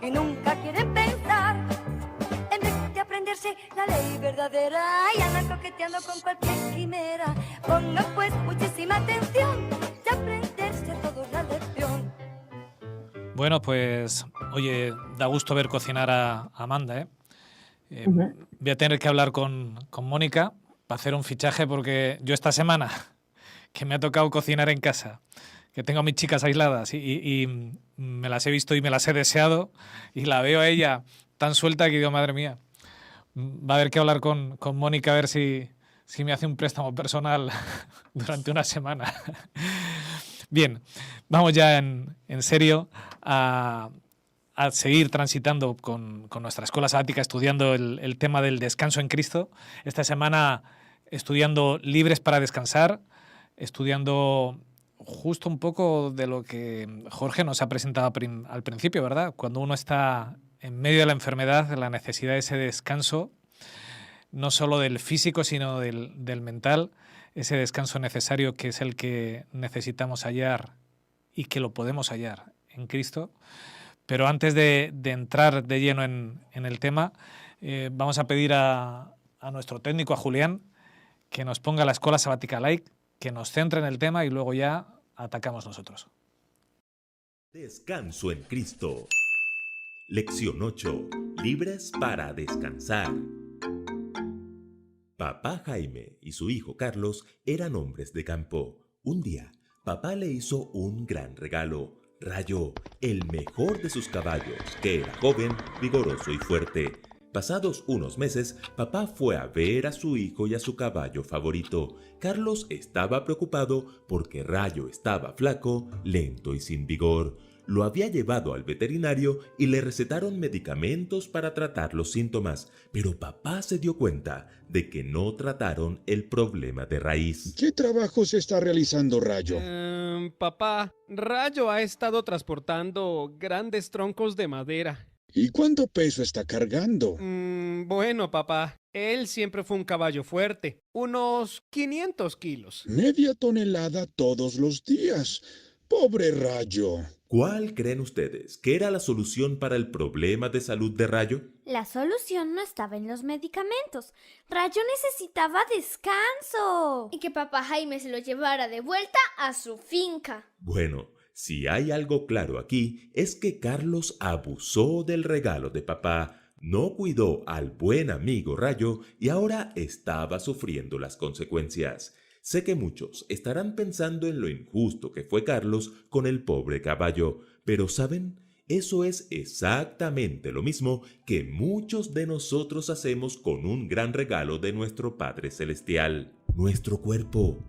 Y nunca quieren pensar en vez de aprenderse la ley verdadera y andan coqueteando con cualquier quimera. Pongan pues muchísima atención de aprenderse todo la lección. Bueno, pues, oye, da gusto ver cocinar a Amanda, ¿eh? Voy a tener que hablar con Mónica para hacer un fichaje porque yo esta semana que me ha tocado cocinar en casa, que tengo a mis chicas aisladas y me las he visto y me las he deseado y la veo a ella tan suelta que digo, madre mía, va a haber que hablar con Mónica a ver si me hace un préstamo personal durante una semana. Bien, vamos ya en serio a seguir transitando con nuestra escuela sabática, estudiando el tema del descanso en Cristo. Esta semana estudiando Libres para Descansar, estudiando justo un poco de lo que Jorge nos ha presentado al principio, ¿verdad? Cuando uno está en medio de la enfermedad, la necesidad de ese descanso, no solo del físico, sino del mental, ese descanso necesario que es el que necesitamos hallar y que lo podemos hallar en Cristo. Pero antes de entrar de lleno en el tema, vamos a pedir a nuestro técnico, a Julián, que nos ponga la escuela sabática like, que nos centre en el tema y luego ya atacamos nosotros. Descanso en Cristo. Lección 8. Libres para descansar. Papá Jaime y su hijo Carlos eran hombres de campo. Un día, papá le hizo un gran regalo. Rayo, el mejor de sus caballos, que era joven, vigoroso y fuerte. Pasados unos meses, papá fue a ver a su hijo y a su caballo favorito. Carlos estaba preocupado porque Rayo estaba flaco, lento y sin vigor. Lo había llevado al veterinario y le recetaron medicamentos para tratar los síntomas, pero papá se dio cuenta de que no trataron el problema de raíz. ¿Qué trabajo se está realizando, Rayo? Papá, Rayo ha estado transportando grandes troncos de madera. ¿Y cuánto peso está cargando? Bueno, papá, él siempre fue un caballo fuerte, unos 500 kilos. Media tonelada todos los días. ¡Pobre Rayo! ¿Cuál creen ustedes que era la solución para el problema de salud de Rayo? La solución no estaba en los medicamentos. Rayo necesitaba descanso. Y que papá Jaime se lo llevara de vuelta a su finca. Bueno, si hay algo claro aquí, es que Carlos abusó del regalo de papá, no cuidó al buen amigo Rayo y ahora estaba sufriendo las consecuencias. Sé que muchos estarán pensando en lo injusto que fue Carlos con el pobre caballo, pero ¿saben? Eso es exactamente lo mismo que muchos de nosotros hacemos con un gran regalo de nuestro Padre Celestial, nuestro cuerpo.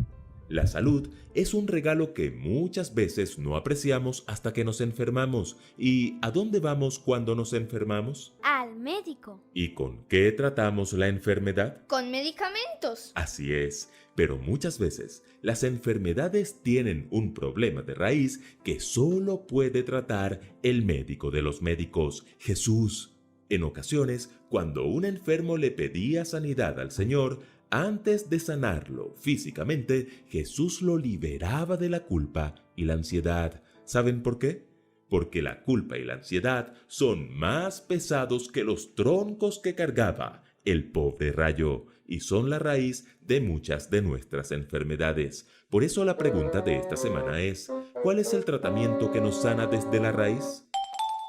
La salud es un regalo que muchas veces no apreciamos hasta que nos enfermamos. ¿Y a dónde vamos cuando nos enfermamos? Al médico. ¿Y con qué tratamos la enfermedad? Con medicamentos. Así es, pero muchas veces las enfermedades tienen un problema de raíz que solo puede tratar el médico de los médicos, Jesús. En ocasiones, cuando un enfermo le pedía sanidad al Señor, antes de sanarlo físicamente, Jesús lo liberaba de la culpa y la ansiedad. ¿Saben por qué? Porque la culpa y la ansiedad son más pesados que los troncos que cargaba el pobre Rayo y son la raíz de muchas de nuestras enfermedades. Por eso la pregunta de esta semana es, ¿cuál es el tratamiento que nos sana desde la raíz?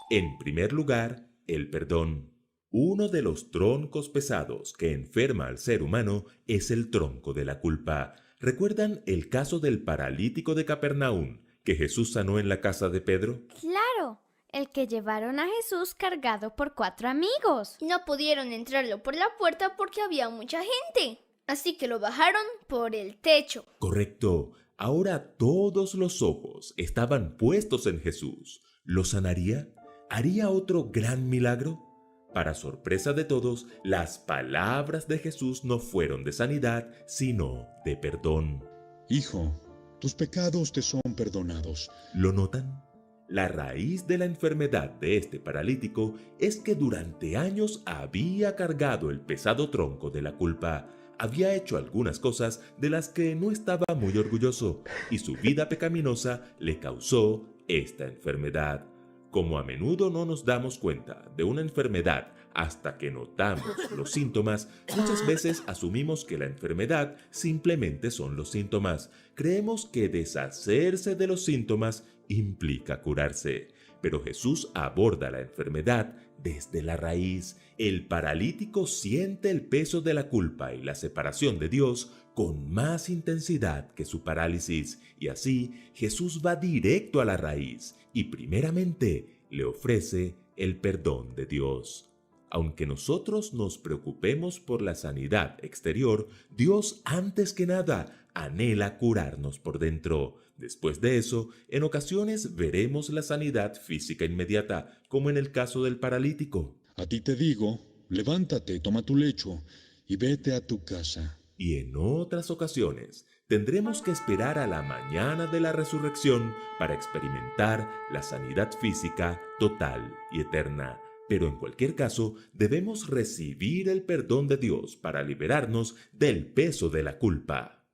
En primer lugar, el perdón. Uno de los troncos pesados que enferma al ser humano es el tronco de la culpa. ¿Recuerdan el caso del paralítico de Capernaum que Jesús sanó en la casa de Pedro? Claro, el que llevaron a Jesús cargado por 4 amigos. No pudieron entrarlo por la puerta porque había mucha gente. Así que lo bajaron por el techo. Correcto. Ahora todos los ojos estaban puestos en Jesús. ¿Lo sanaría? ¿Haría otro gran milagro? Para sorpresa de todos, las palabras de Jesús no fueron de sanidad, sino de perdón. Hijo, tus pecados te son perdonados. ¿Lo notan? La raíz de la enfermedad de este paralítico es que durante años había cargado el pesado tronco de la culpa. Había hecho algunas cosas de las que no estaba muy orgulloso y su vida pecaminosa le causó esta enfermedad. Como a menudo no nos damos cuenta de una enfermedad hasta que notamos los síntomas, muchas veces asumimos que la enfermedad simplemente son los síntomas. Creemos que deshacerse de los síntomas implica curarse. Pero Jesús aborda la enfermedad desde la raíz. El paralítico siente el peso de la culpa y la separación de Dios con más intensidad que su parálisis, y así Jesús va directo a la raíz y primeramente le ofrece el perdón de Dios. Aunque nosotros nos preocupemos por la sanidad exterior, Dios antes que nada anhela curarnos por dentro. Después de eso, en ocasiones veremos la sanidad física inmediata, como en el caso del paralítico. A ti te digo, levántate, toma tu lecho y vete a tu casa. Y en otras ocasiones tendremos que esperar a la mañana de la resurrección para experimentar la sanidad física total y eterna. Pero en cualquier caso, debemos recibir el perdón de Dios para liberarnos del peso de la culpa.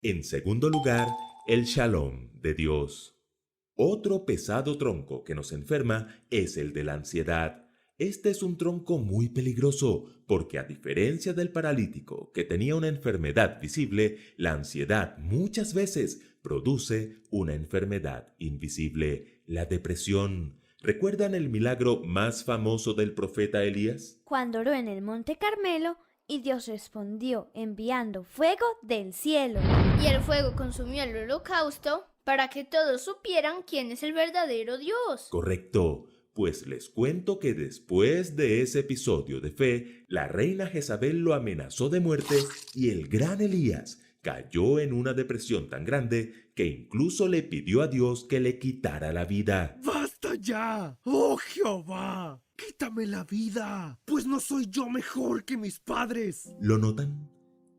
En segundo lugar, el Shalom de Dios. Otro pesado tronco que nos enferma es el de la ansiedad. Este es un tronco muy peligroso porque, a diferencia del paralítico que tenía una enfermedad visible, la ansiedad muchas veces produce una enfermedad invisible, la depresión. ¿Recuerdan el milagro más famoso del profeta Elías? Cuando oró en el Monte Carmelo y Dios respondió enviando fuego del cielo. Y el fuego consumió el holocausto para que todos supieran quién es el verdadero Dios. Correcto. Pues les cuento que después de ese episodio de fe, la reina Jezabel lo amenazó de muerte y el gran Elías cayó en una depresión tan grande que incluso le pidió a Dios que le quitara la vida. ¡Basta ya! ¡Oh, Jehová! ¡Quítame la vida! Pues no soy yo mejor que mis padres. ¿Lo notan?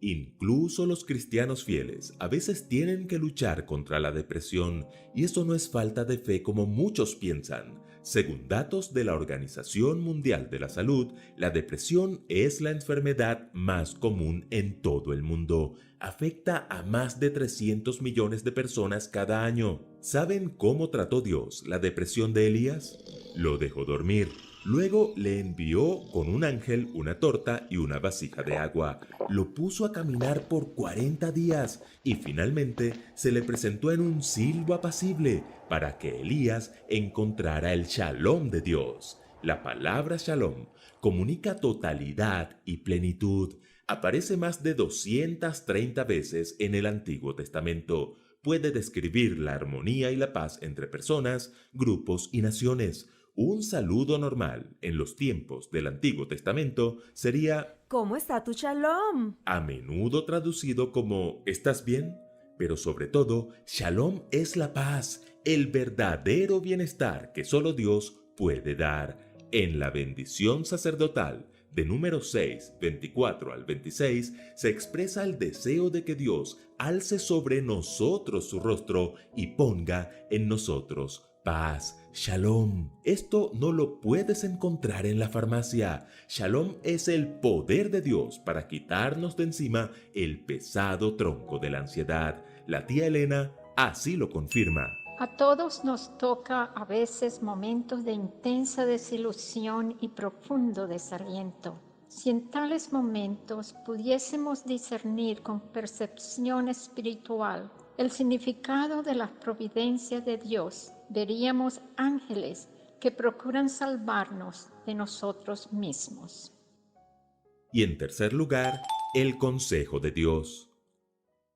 Incluso los cristianos fieles a veces tienen que luchar contra la depresión, y eso no es falta de fe como muchos piensan. Según datos de la Organización Mundial de la Salud, la depresión es la enfermedad más común en todo el mundo. Afecta a más de 300 millones de personas cada año. ¿Saben cómo trató Dios la depresión de Elías? Lo dejó dormir. Luego le envió con un ángel una torta y una vasija de agua. Lo puso a caminar por 40 días y finalmente se le presentó en un silbo apacible para que Elías encontrara el Shalom de Dios. La palabra Shalom comunica totalidad y plenitud. Aparece más de 230 veces en el Antiguo Testamento. Puede describir la armonía y la paz entre personas, grupos y naciones. Un saludo normal en los tiempos del Antiguo Testamento sería ¿Cómo está tu Shalom? a menudo traducido como ¿estás bien? Pero sobre todo, Shalom es la paz, el verdadero bienestar que solo Dios puede dar. En la bendición sacerdotal de Números 6, 24 al 26, se expresa el deseo de que Dios alce sobre nosotros su rostro y ponga en nosotros paz, Shalom. Esto no lo puedes encontrar en la farmacia. Shalom es el poder de Dios para quitarnos de encima el pesado tronco de la ansiedad. La tía Elena así lo confirma. A todos nos toca a veces momentos de intensa desilusión y profundo desaliento. Si en tales momentos pudiésemos discernir con percepción espiritual el significado de las providencias de Dios, veríamos ángeles que procuran salvarnos de nosotros mismos. Y en tercer lugar, el consejo de Dios.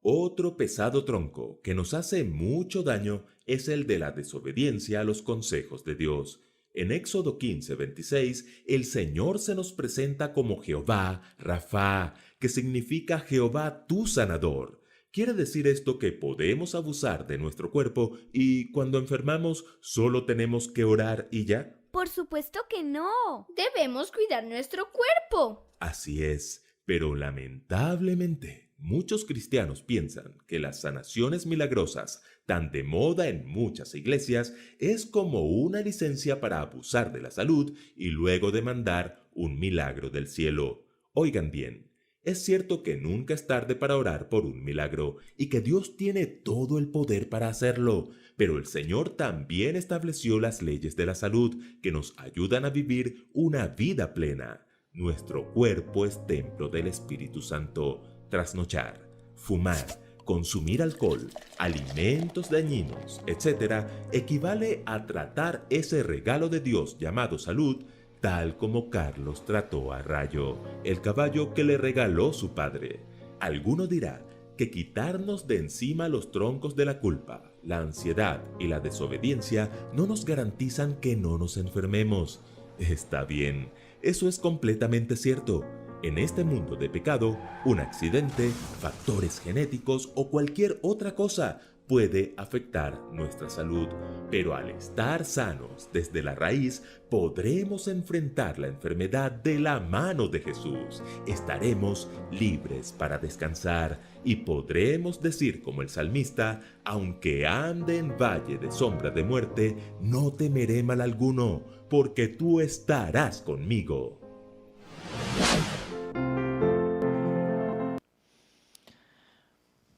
Otro pesado tronco que nos hace mucho daño es el de la desobediencia a los consejos de Dios. En Éxodo 15:26, el Señor se nos presenta como Jehová Rafa, que significa Jehová tu sanador. ¿Quiere decir esto que podemos abusar de nuestro cuerpo y cuando enfermamos solo tenemos que orar y ya? Por supuesto que no. Debemos cuidar nuestro cuerpo. Así es, pero lamentablemente muchos cristianos piensan que las sanaciones milagrosas, tan de moda en muchas iglesias, es como una licencia para abusar de la salud y luego demandar un milagro del cielo. Oigan bien, Es cierto que nunca es tarde para orar por un milagro y que Dios tiene todo el poder para hacerlo, pero el Señor también estableció las leyes de la salud que nos ayudan a vivir una vida plena. Nuestro cuerpo es templo del Espíritu Santo. Trasnochar, fumar, consumir alcohol, alimentos dañinos, etc., equivale a tratar ese regalo de Dios llamado salud tal como Carlos trató a Rayo, el caballo que le regaló su padre. Alguno dirá que quitarnos de encima los troncos de la culpa, la ansiedad y la desobediencia no nos garantizan que no nos enfermemos. Está bien, eso es completamente cierto. En este mundo de pecado, un accidente, factores genéticos o cualquier otra cosa puede afectar nuestra salud, pero al estar sanos desde la raíz, podremos enfrentar la enfermedad de la mano de Jesús. Estaremos libres para descansar y podremos decir como el salmista, aunque ande en valle de sombra de muerte, no temeré mal alguno, porque tú estarás conmigo.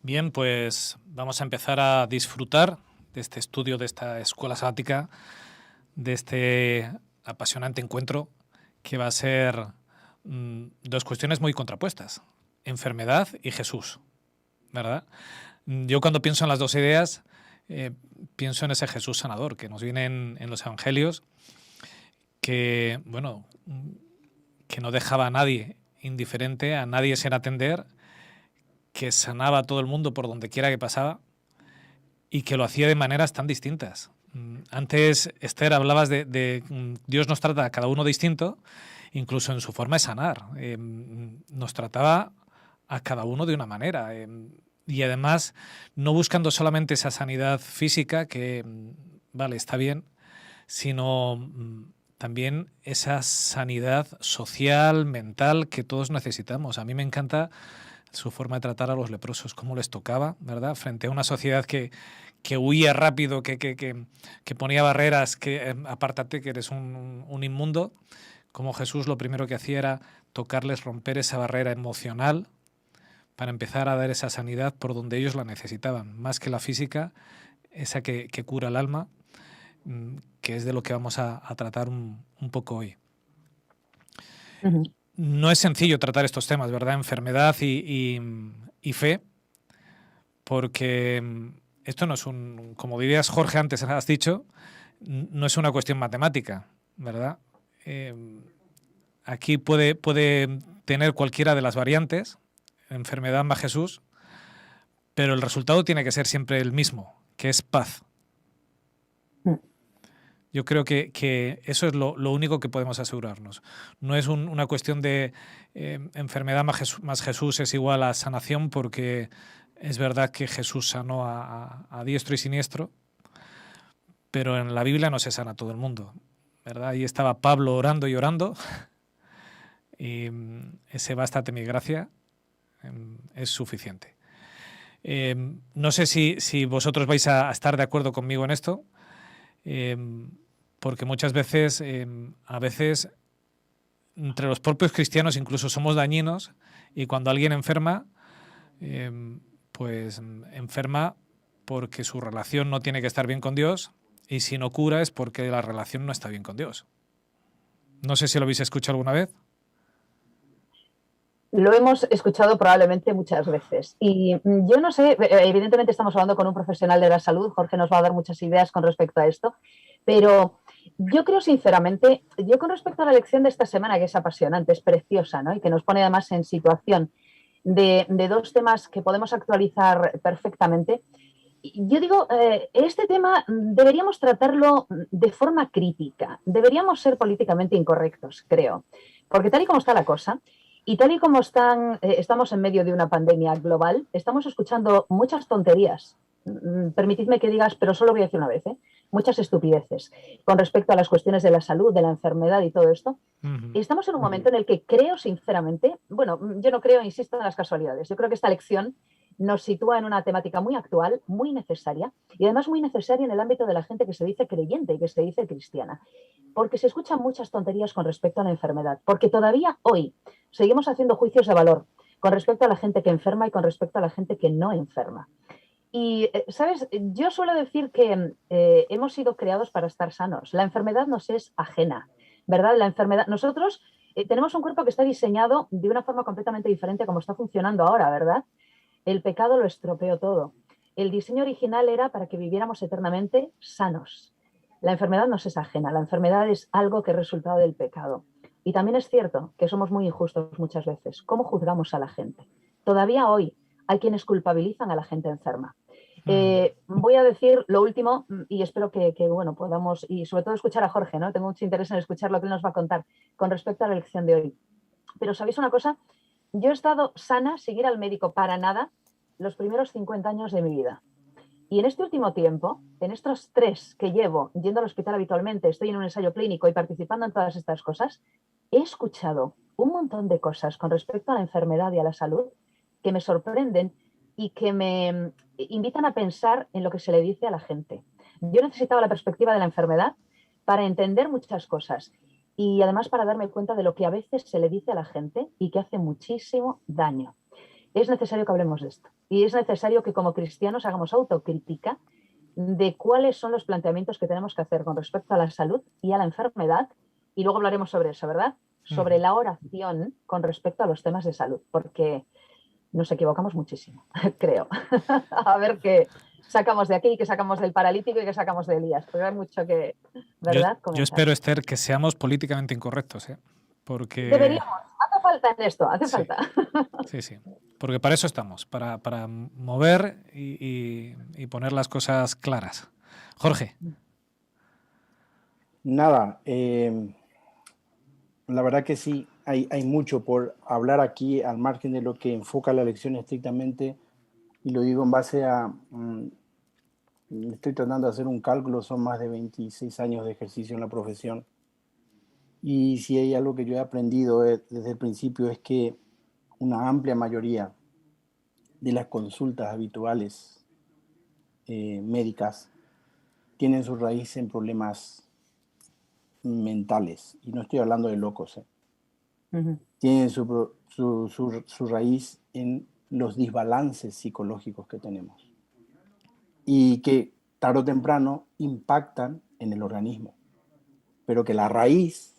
Bien, pues vamos a empezar a disfrutar de este estudio, de esta escuela sabática, de este apasionante encuentro que va a ser dos cuestiones muy contrapuestas, enfermedad y Jesús, ¿verdad? Yo cuando pienso en las dos ideas, pienso en ese Jesús sanador que nos viene en los evangelios, que, bueno, que no dejaba a nadie indiferente, a nadie sin atender, que sanaba a todo el mundo por donde quiera que pasaba y que lo hacía de maneras tan distintas. Antes, Esther, hablabas de Dios nos trata a cada uno distinto, incluso en su forma de sanar. Nos trataba a cada uno de una manera. Y además, no buscando solamente esa sanidad física, que, vale, está bien, sino también esa sanidad social, mental, que todos necesitamos. A mí me encanta su forma de tratar a los leprosos, cómo les tocaba, ¿verdad? Frente a una sociedad que huía rápido, que ponía barreras, que apártate que eres un inmundo, como Jesús lo primero que hacía era tocarles, romper esa barrera emocional para empezar a dar esa sanidad por donde ellos la necesitaban, más que la física, esa que cura el alma, que es de lo que vamos a tratar un poco hoy. Ujú. No es sencillo tratar estos temas, ¿verdad? Enfermedad y fe, porque esto no es como dirías Jorge antes, has dicho, no es una cuestión matemática, ¿verdad? Aquí puede tener cualquiera de las variantes, enfermedad más Jesús, pero el resultado tiene que ser siempre el mismo, que es paz. Yo creo que eso es lo único que podemos asegurarnos. No es una cuestión de enfermedad más Jesús es igual a sanación, porque es verdad que Jesús sanó a diestro y siniestro, pero en la Biblia no se sana a todo el mundo, ¿verdad? Ahí estaba Pablo orando y orando, y ese bástate mi gracia es suficiente. No sé si vosotros vais a estar de acuerdo conmigo en esto, porque muchas veces, a veces, entre los propios cristianos incluso somos dañinos, y cuando alguien enferma, pues enferma porque su relación no tiene que estar bien con Dios, y si no cura es porque la relación no está bien con Dios. No sé si lo habéis escuchado alguna vez. Lo hemos escuchado probablemente muchas veces. Y yo no sé, evidentemente estamos hablando con un profesional de la salud, Jorge nos va a dar muchas ideas con respecto a esto, pero yo creo sinceramente, yo con respecto a la lección de esta semana, que es apasionante, es preciosa, ¿no? Y que nos pone además en situación de dos temas que podemos actualizar perfectamente, yo digo, este tema deberíamos tratarlo de forma crítica, deberíamos ser políticamente incorrectos, creo, porque tal y como está la cosa, y tal y como estamos en medio de una pandemia global, estamos escuchando muchas tonterías. Permitidme que digas, pero solo voy a decir una vez, muchas estupideces con respecto a las cuestiones de la salud, de la enfermedad y todo esto. Y estamos en un momento en el que creo sinceramente, bueno, yo no creo, insisto, en las casualidades. Yo creo que esta lección nos sitúa en una temática muy actual, muy necesaria, y además muy necesaria en el ámbito de la gente que se dice creyente y que se dice cristiana, porque se escuchan muchas tonterías con respecto a la enfermedad, porque todavía hoy seguimos haciendo juicios de valor con respecto a la gente que enferma y con respecto a la gente que no enferma. Y, ¿sabes? Yo suelo decir que hemos sido creados para estar sanos. La enfermedad nos es ajena, ¿verdad? La enfermedad, nosotros tenemos un cuerpo que está diseñado de una forma completamente diferente a como está funcionando ahora, ¿verdad? El pecado lo estropeó todo. El diseño original era para que viviéramos eternamente sanos. La enfermedad nos es ajena, la enfermedad es algo que es resultado del pecado. Y también es cierto que somos muy injustos muchas veces. ¿Cómo juzgamos a la gente? Todavía hoy hay quienes culpabilizan a la gente enferma. Voy a decir lo último y espero que bueno, podamos, y sobre todo escuchar a Jorge, ¿no? Tengo mucho interés en escuchar lo que él nos va a contar con respecto a la lección de hoy. Pero ¿sabéis una cosa? Yo he estado sana, sin ir al médico para nada, los primeros 50 años de mi vida. Y en este último tiempo, en estos 3 que llevo yendo al hospital habitualmente, estoy en un ensayo clínico y participando en todas estas cosas, he escuchado un montón de cosas con respecto a la enfermedad y a la salud que me sorprenden y que me invitan a pensar en lo que se le dice a la gente. Yo necesitaba la perspectiva de la enfermedad para entender muchas cosas y además para darme cuenta de lo que a veces se le dice a la gente y que hace muchísimo daño. Es necesario que hablemos de esto y es necesario que como cristianos hagamos autocrítica de cuáles son los planteamientos que tenemos que hacer con respecto a la salud y a la enfermedad y luego hablaremos sobre eso, ¿verdad? Sobre la oración con respecto a los temas de salud, porque nos equivocamos muchísimo, creo. A ver qué sacamos de aquí, qué sacamos del paralítico y qué sacamos de Elías, porque hay mucho que, ¿verdad? Yo espero, Esther, que seamos políticamente incorrectos, ¿eh? Porque... Deberíamos, hace falta en esto, hace falta. Sí, porque para eso estamos, para mover y poner las cosas claras. Jorge. Nada, la verdad que sí, hay mucho por hablar aquí al margen de lo que enfoca la lección estrictamente, y lo digo en base a, estoy tratando de hacer un cálculo, son más de 26 años de ejercicio en la profesión, y si hay algo que yo he aprendido desde el principio es que una amplia mayoría de las consultas habituales médicas tienen su raíz en problemas mentales, y no estoy hablando de locos, tienen su raíz en los desbalances psicológicos que tenemos y que tarde o temprano impactan en el organismo, pero que la raíz,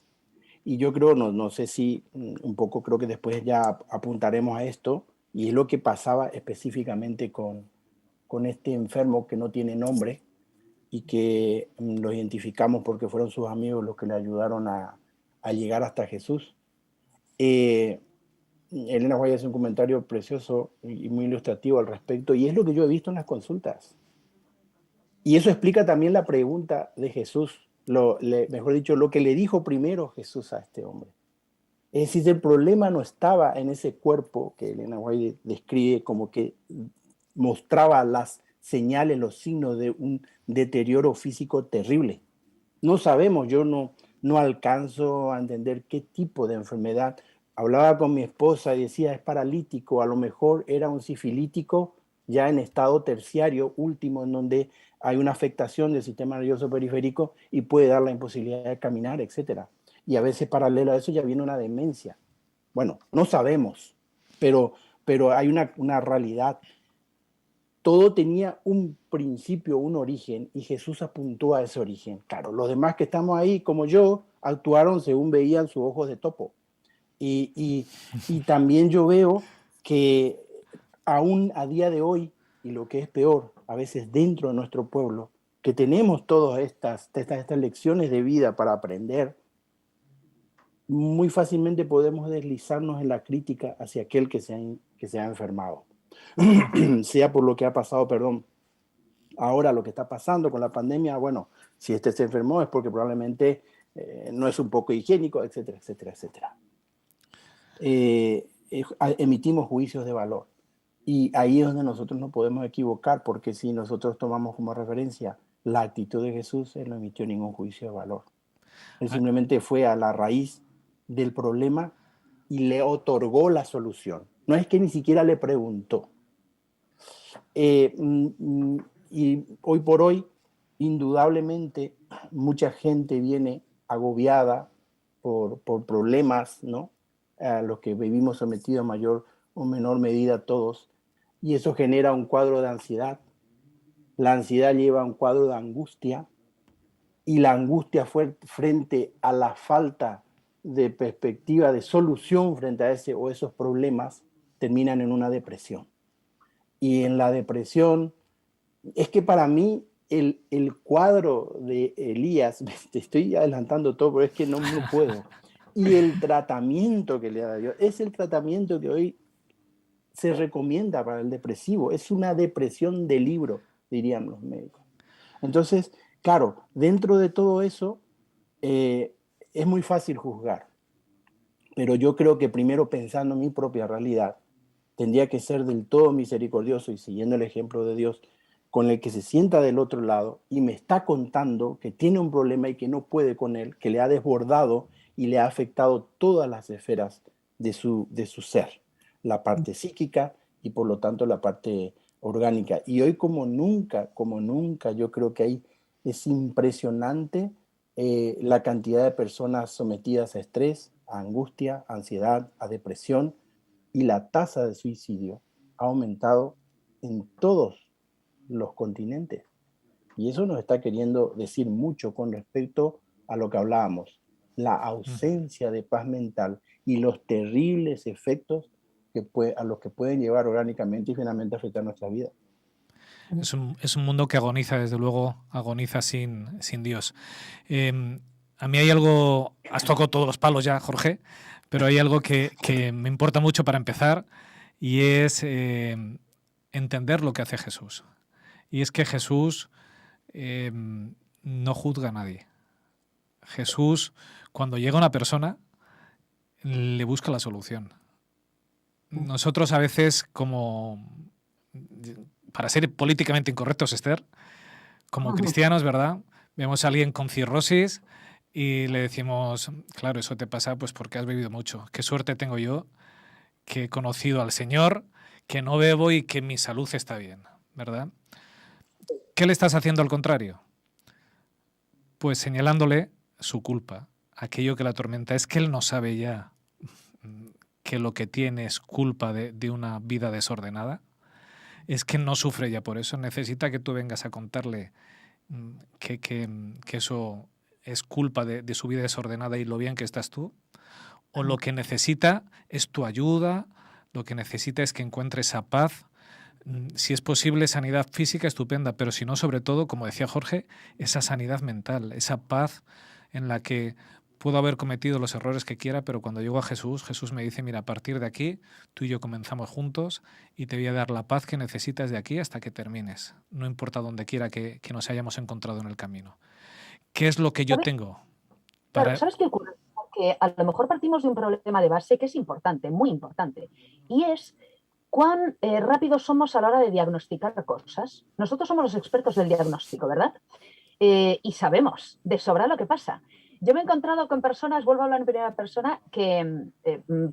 y yo creo, no sé si un poco, creo que después ya apuntaremos a esto, y es lo que pasaba específicamente con este enfermo que no tiene nombre y que lo identificamos porque fueron sus amigos los que le ayudaron a llegar hasta Jesús. Elena White hace un comentario precioso y muy ilustrativo al respecto, y es lo que yo he visto en las consultas. Y eso explica también la pregunta de Jesús, mejor dicho, lo que le dijo primero Jesús a este hombre. Es decir, el problema no estaba en ese cuerpo que Elena White describe como que mostraba las señales, los signos de un deterioro físico terrible. No sabemos, yo no alcanzo a entender qué tipo de enfermedad. Hablaba con mi esposa y decía, es paralítico, a lo mejor era un sifilítico ya en estado terciario, último, en donde hay una afectación del sistema nervioso periférico y puede dar la imposibilidad de caminar, etc. Y a veces paralelo a eso ya viene una demencia. Bueno, no sabemos, pero hay una realidad. Todo tenía un principio, un origen, y Jesús apuntó a ese origen. Claro, los demás que estamos ahí, como yo, actuaron según veían sus ojos de topo. Y también yo veo que aún a día de hoy, y lo que es peor, a veces dentro de nuestro pueblo, que tenemos todas estas lecciones de vida para aprender, muy fácilmente podemos deslizarnos en la crítica hacia aquel que se ha enfermado. Sea por lo que ha pasado, ahora lo que está pasando con la pandemia, bueno, si este se enfermó es porque probablemente no es un poco higiénico, etcétera, etcétera, etcétera. Emitimos juicios de valor. Y ahí es donde nosotros no podemos equivocar, porque si nosotros tomamos como referencia la actitud de Jesús, él no emitió ningún juicio de valor. Él simplemente fue a la raíz del problema y le otorgó la solución. No es que ni siquiera le preguntó. Y hoy por hoy, indudablemente, mucha gente viene agobiada por problemas, ¿no?, a los que vivimos sometidos a mayor o menor medida todos, y eso genera un cuadro de ansiedad. La ansiedad lleva a un cuadro de angustia, y la angustia frente a la falta de perspectiva, de solución frente a ese o esos problemas, terminan en una depresión. Y en la depresión, es que para mí el cuadro de Elías, te estoy adelantando todo, pero es que no puedo. Y el tratamiento que le da Dios, es el tratamiento que hoy se recomienda para el depresivo. Es una depresión de libro, dirían los médicos. Entonces, claro, dentro de todo eso, es muy fácil juzgar. Pero yo creo que primero, pensando en mi propia realidad, tendría que ser del todo misericordioso y siguiendo el ejemplo de Dios, con el que se sienta del otro lado y me está contando que tiene un problema y que no puede con él, que le ha desbordado y le ha afectado todas las esferas de su ser, la parte psíquica y por lo tanto la parte orgánica. Y hoy como nunca, yo creo que es impresionante la cantidad de personas sometidas a estrés, a angustia, a ansiedad, a depresión, y la tasa de suicidio ha aumentado en todos los continentes. Y eso nos está queriendo decir mucho con respecto a lo que hablábamos, la ausencia de paz mental y los terribles efectos a los que pueden llevar orgánicamente y finalmente afectar nuestra vida. Es un mundo que agoniza, desde luego, agoniza sin Dios. A mí hay algo, has tocado todos los palos ya, Jorge, pero hay algo que me importa mucho para empezar, y es entender lo que hace Jesús. Y es que Jesús no juzga a nadie. Jesús, cuando llega una persona, le busca la solución. Nosotros a veces, como, para ser políticamente incorrectos, Esther, como cristianos, ¿verdad? Vemos a alguien con cirrosis y le decimos, claro, eso te pasa pues porque has bebido mucho. Qué suerte tengo yo, que he conocido al Señor, que no bebo y que mi salud está bien, ¿verdad? ¿Qué le estás haciendo al contrario? Pues señalándole su culpa, aquello que la atormenta. Es que él no sabe ya que lo que tiene es culpa de una vida desordenada. Es que no sufre ya por eso. Necesita que tú vengas a contarle que eso es culpa de su vida desordenada y lo bien que estás tú. O lo que necesita es tu ayuda, lo que necesita es que encuentre esa paz. Si es posible, sanidad física estupenda, pero si no, sobre todo, como decía Jorge, esa sanidad mental, esa paz en la que puedo haber cometido los errores que quiera, pero cuando llego a Jesús, Jesús me dice, mira, a partir de aquí, tú y yo comenzamos juntos y te voy a dar la paz que necesitas de aquí hasta que termines, no importa dónde quiera que nos hayamos encontrado en el camino. ¿Qué es lo que yo tengo? Claro, ¿sabes qué ocurre? Porque a lo mejor partimos de un problema de base que es importante, muy importante, y es cuán rápidos somos a la hora de diagnosticar cosas. Nosotros somos los expertos del diagnóstico, ¿verdad? Y sabemos de sobra lo que pasa. Yo me he encontrado con personas, vuelvo a hablar en primera persona, que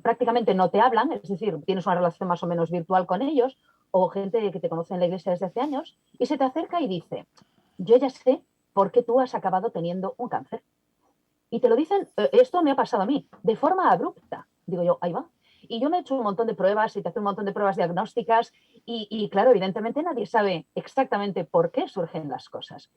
prácticamente no te hablan, es decir, tienes una relación más o menos virtual con ellos, o gente que te conoce en la iglesia desde hace años, y se te acerca y dice, yo ya sé por qué tú has acabado teniendo un cáncer. Y te lo dicen, esto me ha pasado a mí, de forma abrupta. Digo yo, ahí va. Y yo me he hecho un montón de pruebas y te hace un montón de pruebas diagnósticas y claro, evidentemente nadie sabe exactamente por qué surgen las cosas.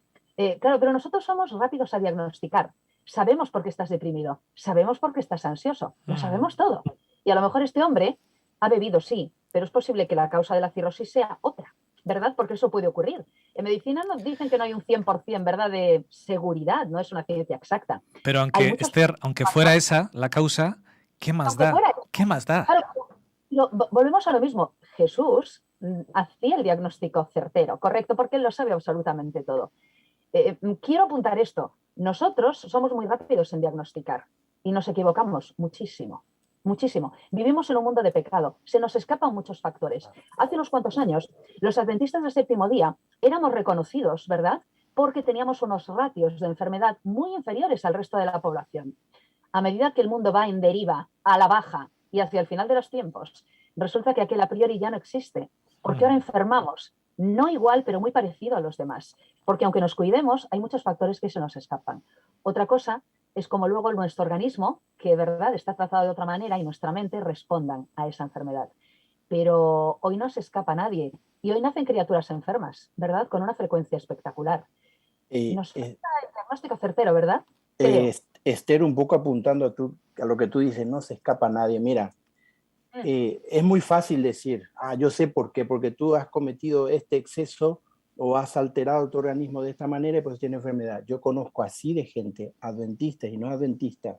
Claro, pero nosotros somos rápidos a diagnosticar. Sabemos por qué estás deprimido, sabemos por qué estás ansioso, lo sabemos todo. Y a lo mejor este hombre ha bebido, sí, pero es posible que la causa de la cirrosis sea otra, ¿verdad? Porque eso puede ocurrir. En medicina nos dicen que no hay un 100%, ¿verdad?, de seguridad, no es una ciencia exacta. Pero aunque, Esther, aunque fuera esa la causa, ¿qué más da? ¿Qué más da? Claro, volvemos a lo mismo. Jesús hacía el diagnóstico certero, correcto, porque él lo sabe absolutamente todo. Quiero apuntar esto. Nosotros somos muy rápidos en diagnosticar y nos equivocamos muchísimo. Muchísimo. Vivimos en un mundo de pecado. Se nos escapan muchos factores. Hace unos cuantos años, los adventistas del séptimo día éramos reconocidos, ¿verdad?, porque teníamos unos ratios de enfermedad muy inferiores al resto de la población. A medida que el mundo va en deriva, a la baja y hacia el final de los tiempos, resulta que aquel a priori ya no existe, porque ahora enfermamos, no igual, pero muy parecido a los demás, porque aunque nos cuidemos, hay muchos factores que se nos escapan. Otra cosa es como luego nuestro organismo, que de verdad está trazado de otra manera, y nuestra mente respondan a esa enfermedad. pero hoy no se escapa nadie. Y hoy nacen criaturas enfermas, ¿verdad? Con una frecuencia espectacular. Nos falta el diagnóstico certero, ¿verdad? Creo. Esther, un poco apuntando a lo que tú dices, no se escapa nadie. Mira, es muy fácil decir, yo sé por qué, porque tú has cometido este exceso o has alterado tu organismo de esta manera y pues tienes enfermedad. Yo conozco así de gente, adventistas y no adventistas,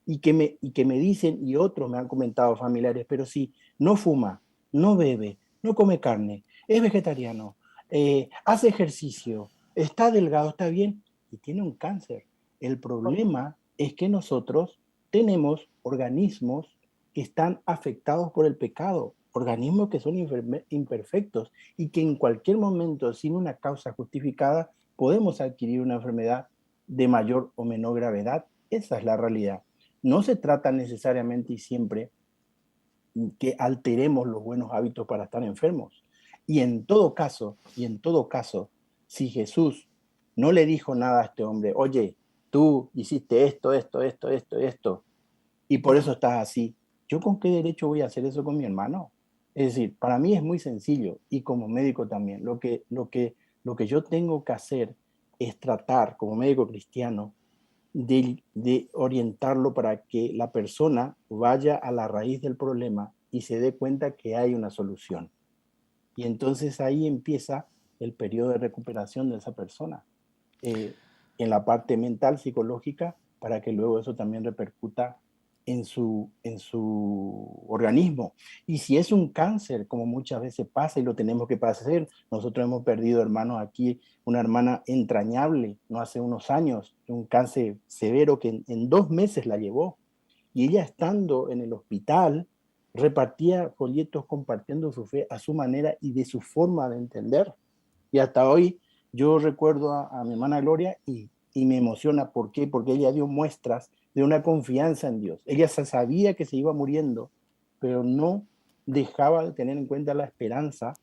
y que me dicen, y otros me han comentado familiares, pero sí, no fuma, no bebe, no come carne, es vegetariano, hace ejercicio, está delgado, está bien, y tiene un cáncer. El problema es que nosotros tenemos organismos que están afectados por el pecado, organismos que son imperfectos y que en cualquier momento, sin una causa justificada, podemos adquirir una enfermedad de mayor o menor gravedad. Esa es la realidad. No se trata necesariamente y siempre que alteremos los buenos hábitos para estar enfermos. Y en todo caso, si Jesús no le dijo nada a este hombre, oye, tú hiciste esto, y por eso estás así, ¿yo con qué derecho voy a hacer eso con mi hermano? Es decir, para mí es muy sencillo, y como médico también, lo que yo tengo que hacer es tratar, como médico cristiano, de orientarlo para que la persona vaya a la raíz del problema y se dé cuenta que hay una solución. Y entonces ahí empieza el periodo de recuperación de esa persona, en la parte mental, psicológica, para que luego eso también repercuta en su organismo. Y si es un cáncer, como muchas veces pasa y lo tenemos que pasar, nosotros hemos perdido hermanos aquí, una hermana entrañable, no hace unos años, un cáncer severo que en 2 meses la llevó. Y ella estando en el hospital, repartía folletos compartiendo su fe a su manera y de su forma de entender. Y hasta hoy yo recuerdo a mi hermana Gloria y me emociona. ¿Por qué? Porque ella dio muestras de una confianza en Dios. Ella sabía que se iba muriendo, pero no dejaba de tener en cuenta la esperanza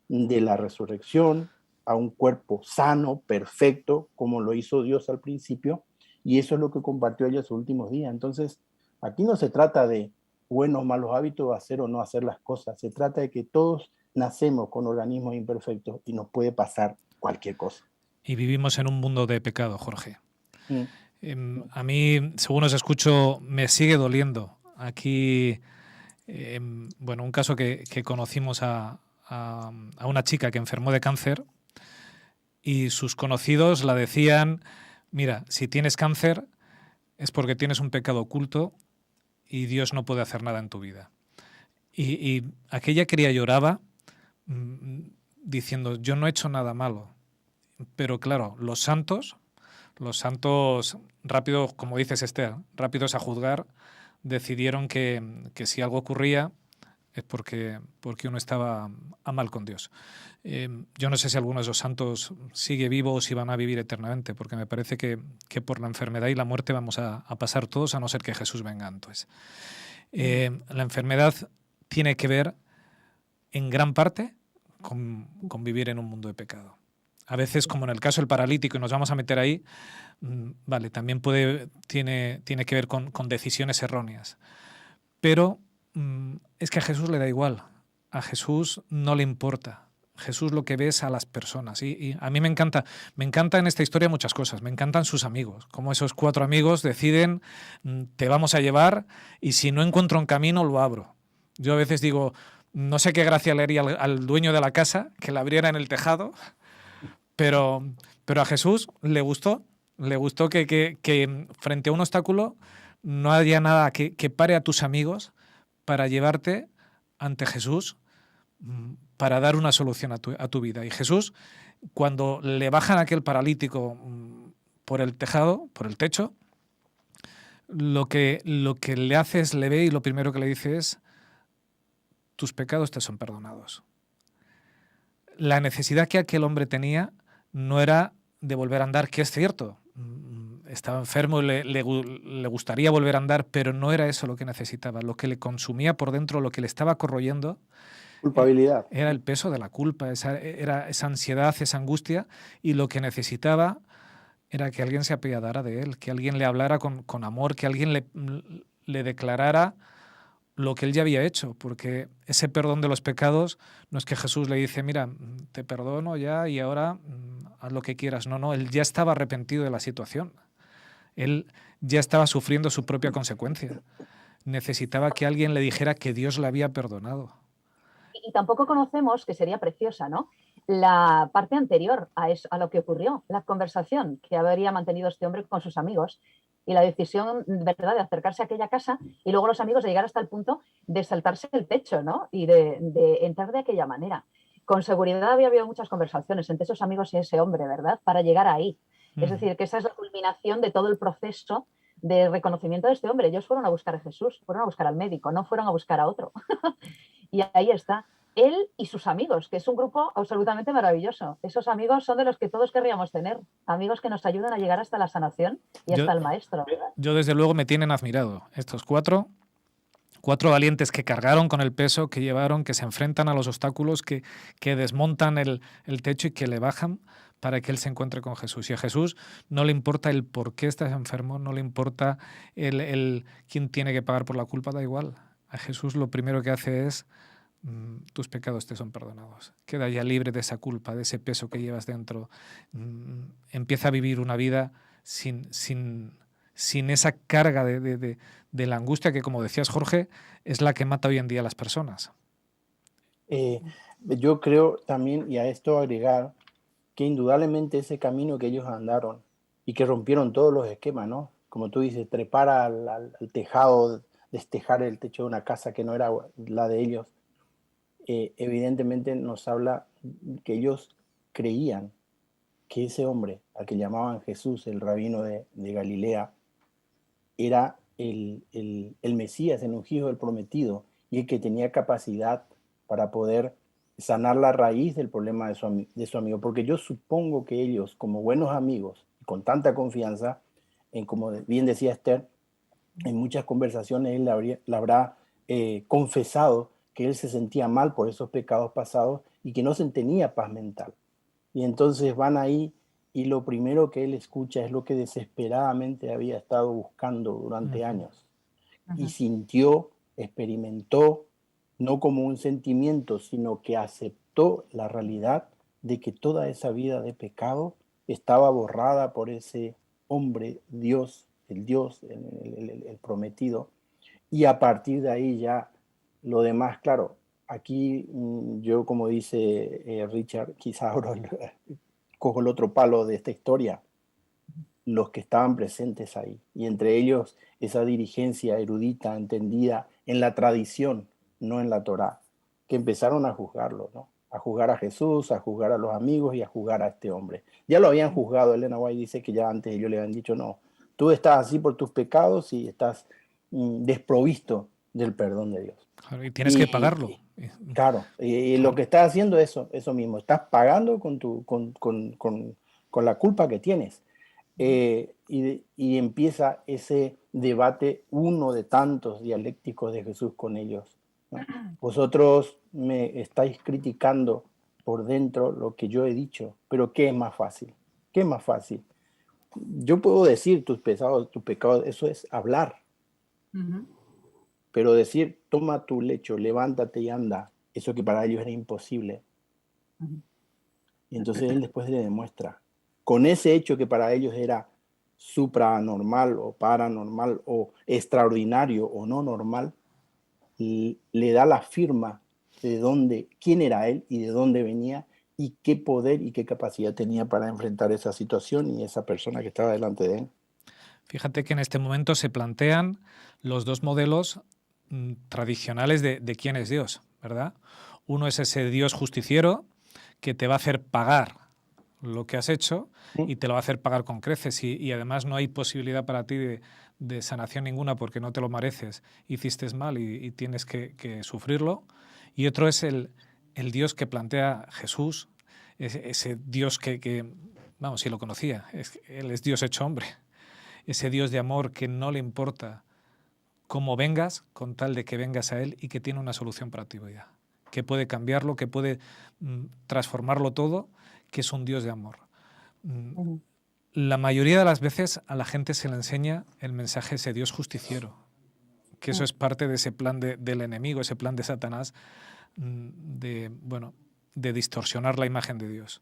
de la resurrección a un cuerpo sano, perfecto, como lo hizo Dios al principio, y eso es lo que compartió ella en sus últimos días. Entonces, aquí no se trata de buenos o malos hábitos, hacer o no hacer las cosas, se trata de que todos nacemos con organismos imperfectos y nos puede pasar cualquier cosa. Y vivimos en un mundo de pecado, Jorge. A mí, según os escucho, me sigue doliendo. Aquí, bueno, un caso que conocimos a una chica que enfermó de cáncer y sus conocidos la decían, mira, si tienes cáncer es porque tienes un pecado oculto y Dios no puede hacer nada en tu vida. Y aquella cría lloraba diciendo, yo no he hecho nada malo. Pero claro, los santos, rápido, como dices Esther, rápidos a juzgar, decidieron que si algo ocurría es porque uno estaba a mal con Dios. Yo no sé si alguno de esos santos sigue vivo o si van a vivir eternamente, porque me parece que por la enfermedad y la muerte vamos a pasar todos, a no ser que Jesús venga antes. La enfermedad tiene que ver en gran parte con vivir en un mundo de pecado. A veces, como en el caso del paralítico, y nos vamos a meter ahí, vale, también tiene que ver con decisiones erróneas. Pero es que a Jesús le da igual. A Jesús no le importa. Jesús lo que ve es a las personas. Y a mí me encanta en esta historia muchas cosas. Me encantan sus amigos. Como esos 4 amigos deciden, te vamos a llevar y si no encuentro un camino, lo abro. Yo a veces digo, no sé qué gracia le haría al dueño de la casa que la abriera en el tejado. Pero a Jesús le gustó que frente a un obstáculo no haya nada que pare a tus amigos para llevarte ante Jesús, para dar una solución a tu vida. Y Jesús, cuando le bajan a aquel paralítico por el tejado, por el techo, lo que le hace es, le ve y lo primero que le dice es, tus pecados te son perdonados. La necesidad que aquel hombre tenía no era de volver a andar, que es cierto, estaba enfermo y le gustaría volver a andar, pero no era eso lo que necesitaba. Lo que le consumía por dentro, lo que le estaba corroyendo, culpabilidad. Era el peso de la culpa, era esa ansiedad, esa angustia, y lo que necesitaba era que alguien se apiadara de él, que alguien le hablara con amor, que alguien le declarara lo que él ya había hecho, porque ese perdón de los pecados no es que Jesús le dice, mira, te perdono ya y ahora haz lo que quieras. No, él ya estaba arrepentido de la situación. Él ya estaba sufriendo su propia consecuencia. Necesitaba que alguien le dijera que Dios le había perdonado. Y tampoco conocemos, que sería preciosa, ¿no?, la parte anterior a lo que ocurrió, la conversación que habría mantenido este hombre con sus amigos y la decisión, ¿verdad?, de acercarse a aquella casa y luego los amigos de llegar hasta el punto de saltarse el pecho, ¿no?, y de entrar de aquella manera. Con seguridad había habido muchas conversaciones entre esos amigos y ese hombre, ¿verdad?, para llegar ahí. Es decir, que esa es la culminación de todo el proceso de reconocimiento de este hombre. Ellos fueron a buscar a Jesús, fueron a buscar al médico, no fueron a buscar a otro. Y ahí está. Él y sus amigos, que es un grupo absolutamente maravilloso. Esos amigos son de los que todos querríamos tener. Amigos que nos ayudan a llegar hasta la sanación y hasta el maestro, ¿verdad? Yo desde luego me tienen admirado. Estos cuatro valientes que cargaron con el peso, que llevaron, que se enfrentan a los obstáculos, que desmontan el techo y que le bajan para que él se encuentre con Jesús. Y a Jesús no le importa el por qué estás enfermo, no le importa el quién tiene que pagar por la culpa, da igual. A Jesús lo primero que hace es tus pecados te son perdonados. Queda ya libre de esa culpa, de ese peso que llevas dentro. Empieza a vivir una vida sin esa carga de la angustia que, como decías, Jorge, es la que mata hoy en día a las personas. Yo creo también, y a esto agregar, que indudablemente ese camino que ellos andaron y que rompieron todos los esquemas, ¿no? Como tú dices, trepar al tejado, destejar el techo de una casa que no era la de ellos, evidentemente nos habla que ellos creían que ese hombre, al que llamaban Jesús, el rabino de Galilea, era el Mesías, el ungido, el prometido, y el que tenía capacidad para poder sanar la raíz del problema de su amigo. Porque yo supongo que ellos, como buenos amigos, con tanta confianza, como bien decía Esther, en muchas conversaciones él le habrá confesado que él se sentía mal por esos pecados pasados y que no se tenía paz mental. Y entonces van ahí y lo primero que él escucha es lo que desesperadamente había estado buscando durante años. Y sintió, experimentó, no como un sentimiento, sino que aceptó la realidad de que toda esa vida de pecado estaba borrada por ese hombre, Dios, el prometido. Y a partir de ahí ya lo demás, claro, aquí yo, como dice Richard, quizás ahora cojo el otro palo de esta historia, los que estaban presentes ahí, y entre ellos esa dirigencia erudita, entendida en la tradición, no en la Torá, que empezaron a juzgarlo, ¿no? A juzgar a Jesús, a juzgar a los amigos y a juzgar a este hombre. Ya lo habían juzgado. Elena White dice que ya antes ellos le habían dicho, no, tú estás así por tus pecados y estás desprovisto del perdón de Dios. Claro, y tienes que pagarlo. Claro, y lo que estás haciendo es eso mismo, estás pagando con la culpa que tienes. Y empieza ese debate, uno de tantos dialécticos de Jesús con ellos, ¿no? Vosotros me estáis criticando por dentro lo que yo he dicho, pero ¿qué es más fácil? ¿Qué es más fácil? Yo puedo decir tus pecados, eso es hablar. Pero decir, toma tu lecho, levántate y anda, eso que para ellos era imposible. Y entonces él después le demuestra, con ese hecho que para ellos era supranormal o paranormal o extraordinario o no normal, le da la firma de quién era él y de dónde venía y qué poder y qué capacidad tenía para enfrentar esa situación y esa persona que estaba delante de él. Fíjate que en este momento se plantean los dos modelos tradicionales de quién es Dios, ¿verdad? Uno es ese Dios justiciero que te va a hacer pagar lo que has hecho y te lo va a hacer pagar con creces y además no hay posibilidad para ti de sanación ninguna porque no te lo mereces, hiciste mal y tienes que sufrirlo. Y otro es el Dios que plantea Jesús, ese Dios que vamos, si lo conocía, él es Dios hecho hombre, ese Dios de amor que no le importa cómo vengas, con tal de que vengas a él y que tiene una solución para tu vida, que puede cambiarlo, que puede transformarlo todo, que es un Dios de amor. La mayoría de las veces a la gente se le enseña el mensaje de ese Dios justiciero, que eso es parte de ese plan del enemigo, ese plan de Satanás, de distorsionar la imagen de Dios.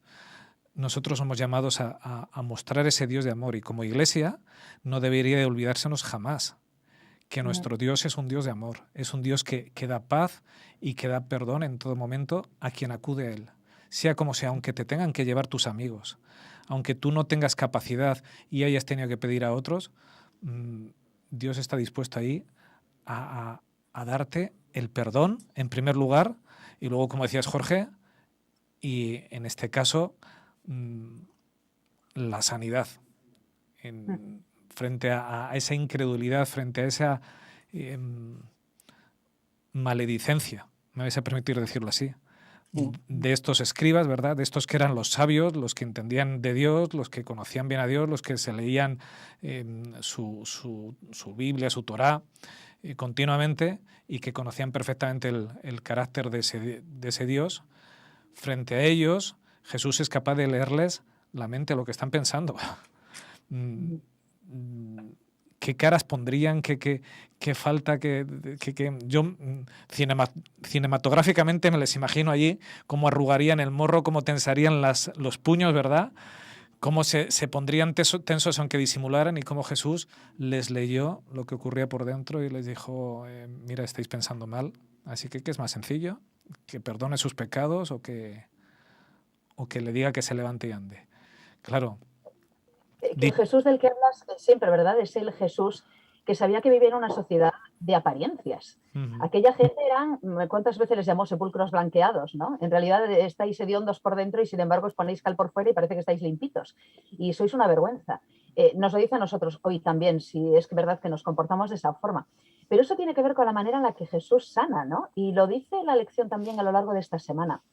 Nosotros somos llamados a mostrar ese Dios de amor, y como iglesia no debería de olvidársenos jamás que nuestro Dios es un Dios de amor, es un Dios que da paz y que da perdón en todo momento a quien acude a Él. Sea como sea, aunque te tengan que llevar tus amigos, aunque tú no tengas capacidad y hayas tenido que pedir a otros, Dios está dispuesto ahí a darte el perdón en primer lugar, y luego, como decías, Jorge, y en este caso, la sanidad. Frente a esa incredulidad, frente a esa maledicencia, me vais a permitir decirlo así, de estos escribas, ¿verdad? De estos que eran los sabios, los que entendían de Dios, los que conocían bien a Dios, los que se leían su Biblia, su Torá, continuamente, y que conocían perfectamente el carácter de ese Dios. Frente a ellos, Jesús es capaz de leerles la mente, lo que están pensando. ¿Qué caras pondrían? ¿Qué falta? Yo cinematográficamente me les imagino allí cómo arrugarían el morro, cómo tensarían los puños, ¿verdad? Cómo se pondrían tensos aunque disimularan, y cómo Jesús les leyó lo que ocurría por dentro y les dijo, mira, estáis pensando mal, así que ¿qué es más sencillo? ¿Que perdone sus pecados o que le diga que se levante y ande? Claro. Que el Jesús del que hablas siempre, ¿verdad? Es el Jesús que sabía que vivía en una sociedad de apariencias. Aquella gente eran, ¿cuántas veces les llamó sepulcros blanqueados, ¿no? En realidad estáis hediondos por dentro y sin embargo os ponéis cal por fuera y parece que estáis limpitos. Y sois una vergüenza. Nos lo dice a nosotros hoy también, si es que verdad que nos comportamos de esa forma. Pero eso tiene que ver con la manera en la que Jesús sana, ¿no? Y lo dice la lección también a lo largo de esta semana.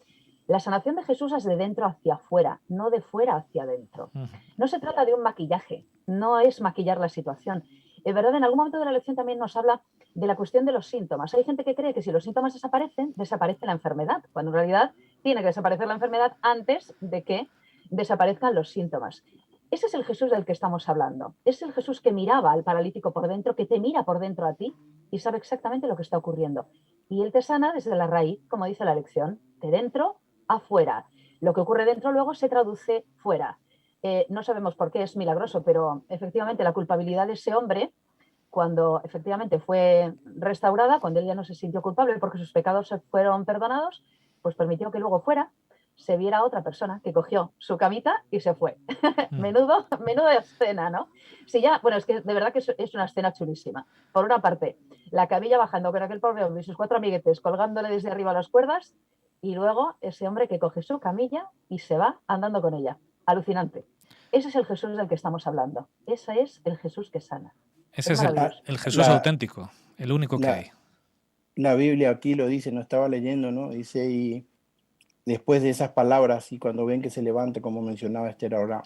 La sanación de Jesús es de dentro hacia afuera, no de fuera hacia adentro. No se trata de un maquillaje, no es maquillar la situación. Es verdad, en algún momento de la lección también nos habla de la cuestión de los síntomas. Hay gente que cree que si los síntomas desaparecen, desaparece la enfermedad, cuando en realidad tiene que desaparecer la enfermedad antes de que desaparezcan los síntomas. Ese es el Jesús del que estamos hablando. Es el Jesús que miraba al paralítico por dentro, que te mira por dentro a ti y sabe exactamente lo que está ocurriendo. Y Él te sana desde la raíz, como dice la lección, de dentro afuera. Lo que ocurre dentro luego se traduce fuera. No sabemos por qué, es milagroso, pero efectivamente la culpabilidad de ese hombre, cuando efectivamente fue restaurada, cuando él ya no se sintió culpable porque sus pecados se fueron perdonados, pues permitió que luego fuera se viera otra persona que cogió su camita y se fue. Menuda escena, ¿no? Sí, ya, bueno, es que de verdad que es una escena chulísima. Por una parte, la camilla bajando con aquel pobre hombre y sus 4 amiguetes colgándole desde arriba las cuerdas, y luego ese hombre que coge su camilla y se va andando con ella. Alucinante. Ese es el Jesús del que estamos hablando. Ese es el Jesús que sana. Ese es el Jesús auténtico, el único que hay. La Biblia aquí lo dice, no estaba leyendo, ¿no? Dice, y después de esas palabras, y cuando ven que se levanta, como mencionaba Esther ahora,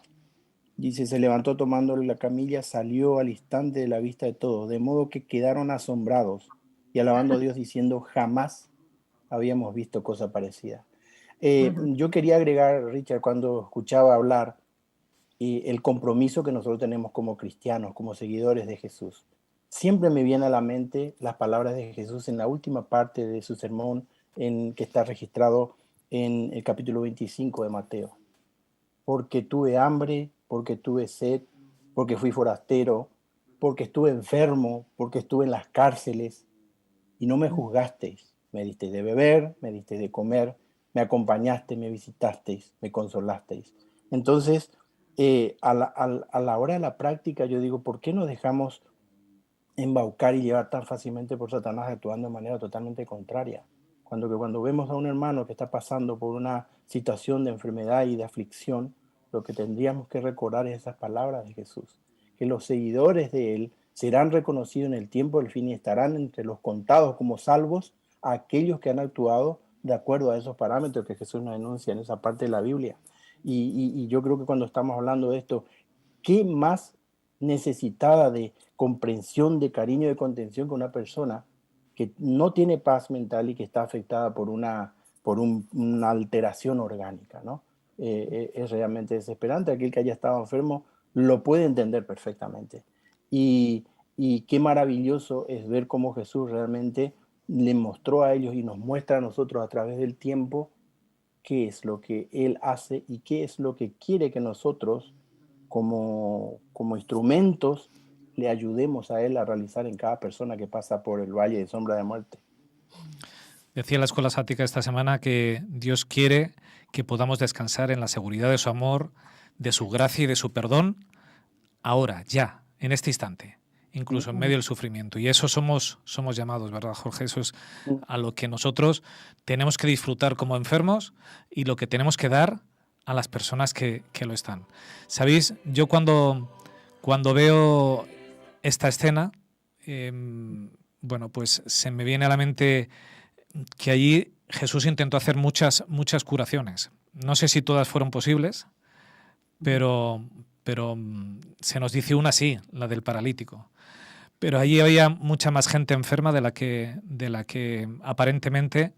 dice, se levantó tomándole la camilla, salió al instante de la vista de todos, de modo que quedaron asombrados y alabando a Dios diciendo, jamás habíamos visto cosa parecida. Yo quería agregar, Richard, cuando escuchaba hablar, el compromiso que nosotros tenemos como cristianos, como seguidores de Jesús. Siempre me viene a la mente las palabras de Jesús en la última parte de su sermón, que está registrado en el capítulo 25 de Mateo. Porque tuve hambre, porque tuve sed, porque fui forastero, porque estuve enfermo, porque estuve en las cárceles y no me juzgasteis. Me disteis de beber, me disteis de comer, me acompañaste, me visitasteis, me consolasteis. Entonces, a la hora de la práctica, yo digo, ¿por qué nos dejamos embaucar y llevar tan fácilmente por Satanás actuando de manera totalmente contraria? Cuando vemos a un hermano que está pasando por una situación de enfermedad y de aflicción, lo que tendríamos que recordar es esas palabras de Jesús, que los seguidores de Él serán reconocidos en el tiempo del fin y estarán entre los contados como salvos a aquellos que han actuado de acuerdo a esos parámetros que Jesús nos enuncia en esa parte de la Biblia. Y yo creo que cuando estamos hablando de esto, ¿qué más necesitada de comprensión, de cariño, de contención que una persona que no tiene paz mental y que está afectada por una alteración orgánica, ¿no? Es realmente desesperante. Aquel que haya estado enfermo lo puede entender perfectamente. Y Y qué maravilloso es ver cómo Jesús realmente le mostró a ellos y nos muestra a nosotros a través del tiempo qué es lo que Él hace y qué es lo que quiere que nosotros, como instrumentos, le ayudemos a Él a realizar en cada persona que pasa por el valle de sombra de muerte. Decía la escuela sática esta semana que Dios quiere que podamos descansar en la seguridad de su amor, de su gracia y de su perdón, ahora, ya, en este instante, incluso en medio del sufrimiento. Y eso somos llamados, ¿verdad, Jorge? Eso es a lo que nosotros tenemos que disfrutar como enfermos y lo que tenemos que dar a las personas que lo están. ¿Sabéis? Yo cuando veo esta escena, bueno, pues se me viene a la mente que allí Jesús intentó hacer muchas curaciones. No sé si todas fueron posibles, pero se nos dice una sí, la del paralítico. Pero allí había mucha más gente enferma de la que aparentemente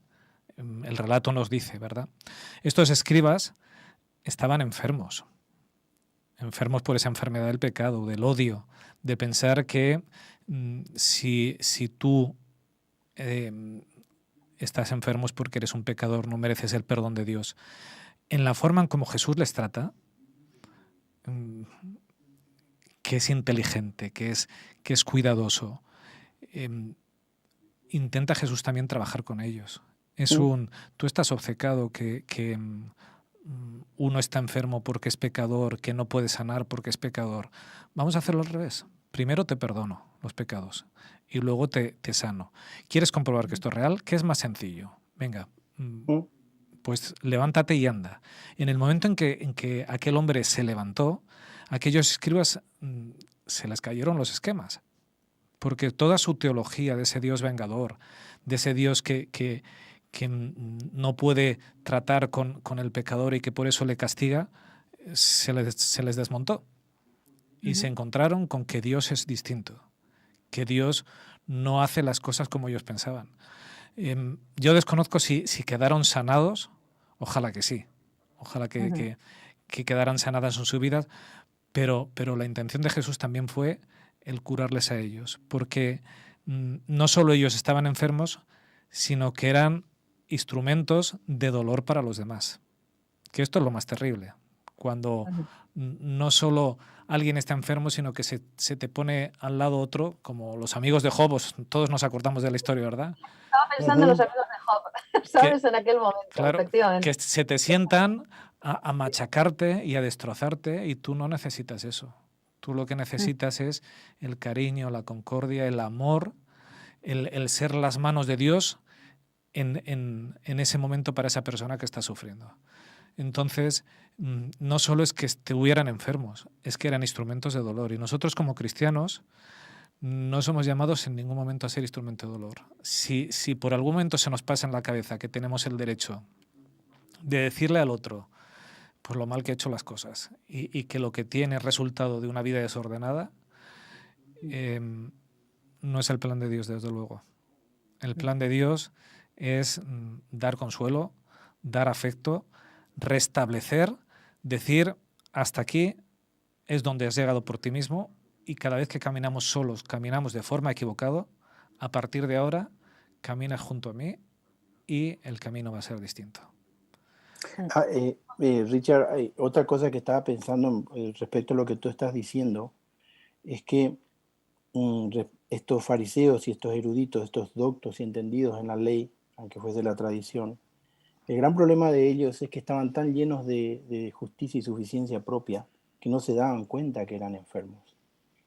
el relato nos dice, ¿verdad? Estos escribas estaban enfermos por esa enfermedad del pecado, del odio, de pensar que si tú estás enfermo es porque eres un pecador, no mereces el perdón de Dios. En la forma en cómo Jesús les trata, que es inteligente, que es cuidadoso, intenta Jesús también trabajar con ellos. Tú estás obcecado, que uno está enfermo porque es pecador, que no puede sanar porque es pecador. Vamos a hacerlo al revés. Primero te perdono los pecados y luego te sano. ¿Quieres comprobar que esto es real? ¿Qué es más sencillo? Venga, pues levántate y anda. En el momento en que aquel hombre se levantó, aquellos escribas se les cayeron los esquemas, porque toda su teología de ese Dios vengador, de ese Dios que no puede tratar con el pecador y que por eso le castiga, se les desmontó. Y se encontraron con que Dios es distinto, que Dios no hace las cosas como ellos pensaban. Yo desconozco si quedaron sanados, ojalá que sí, ojalá que quedaran sanadas en su vida, pero la intención de Jesús también fue el curarles a ellos, porque no solo ellos estaban enfermos, sino que eran instrumentos de dolor para los demás. Que esto es lo más terrible, cuando no solo alguien está enfermo, sino que se te pone al lado otro, como los amigos de Job, todos nos acordamos de la historia, ¿verdad? Estaba pensando en los amigos de Job, ¿sabes? En aquel momento, claro, efectivamente. Que se te sientan a machacarte y a destrozarte, y tú no necesitas eso. Tú lo que necesitas es el cariño, la concordia, el amor, el ser las manos de Dios en ese momento para esa persona que está sufriendo. Entonces, no solo es que estuvieran enfermos, es que eran instrumentos de dolor. Y nosotros como cristianos no somos llamados en ningún momento a ser instrumento de dolor. Si por algún momento se nos pasa en la cabeza que tenemos el derecho de decirle al otro pues lo mal que ha hecho las cosas y que lo que tiene es resultado de una vida desordenada, no es el plan de Dios, desde luego. El plan de Dios es dar consuelo, dar afecto, restablecer, decir hasta aquí es donde has llegado por ti mismo, y cada vez que caminamos solos, caminamos de forma equivocada, a partir de ahora caminas junto a mí y el camino va a ser distinto. Richard, otra cosa que estaba pensando respecto a lo que tú estás diciendo es que estos fariseos y estos eruditos, estos doctos y entendidos en la ley, aunque fuese la tradición, el gran problema de ellos es que estaban tan llenos de justicia y suficiencia propia que no se daban cuenta que eran enfermos.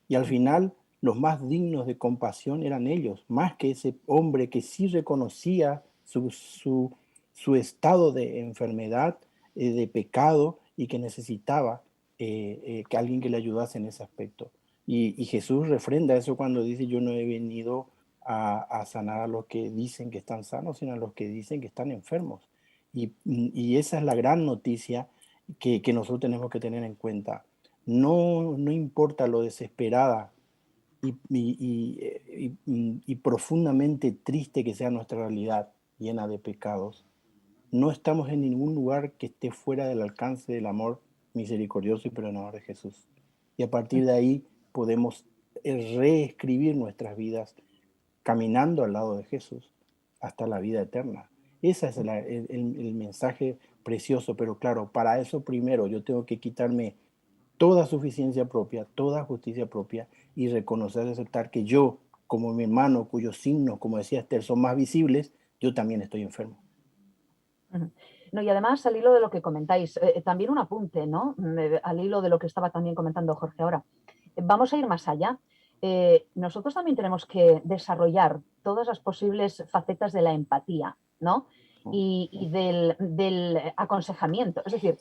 Y al final, los más dignos de compasión eran ellos, más que ese hombre que sí reconocía su estado de enfermedad, de pecado, y que necesitaba que alguien que le ayudase en ese aspecto. Y Jesús refrenda eso cuando dice: yo no he venido a sanar a los que dicen que están sanos, sino a los que dicen que están enfermos. Y esa es la gran noticia que nosotros tenemos que tener en cuenta. No importa lo desesperada y profundamente triste que sea nuestra realidad llena de pecados, no estamos en ningún lugar que esté fuera del alcance del amor misericordioso y perdonador de Jesús. Y a partir de ahí podemos es reescribir nuestras vidas caminando al lado de Jesús hasta la vida eterna. Ese es el mensaje precioso, pero claro, para eso primero yo tengo que quitarme toda suficiencia propia, toda justicia propia y reconocer y aceptar que yo, como mi hermano, cuyos signos, como decía Esther, son más visibles, yo también estoy enfermo. Ujú. No, y además, al hilo de lo que comentáis, también un apunte, ¿no? Al hilo de lo que estaba también comentando Jorge ahora. Vamos a ir más allá. Nosotros también tenemos que desarrollar todas las posibles facetas de la empatía, ¿no? Y del aconsejamiento. Es decir,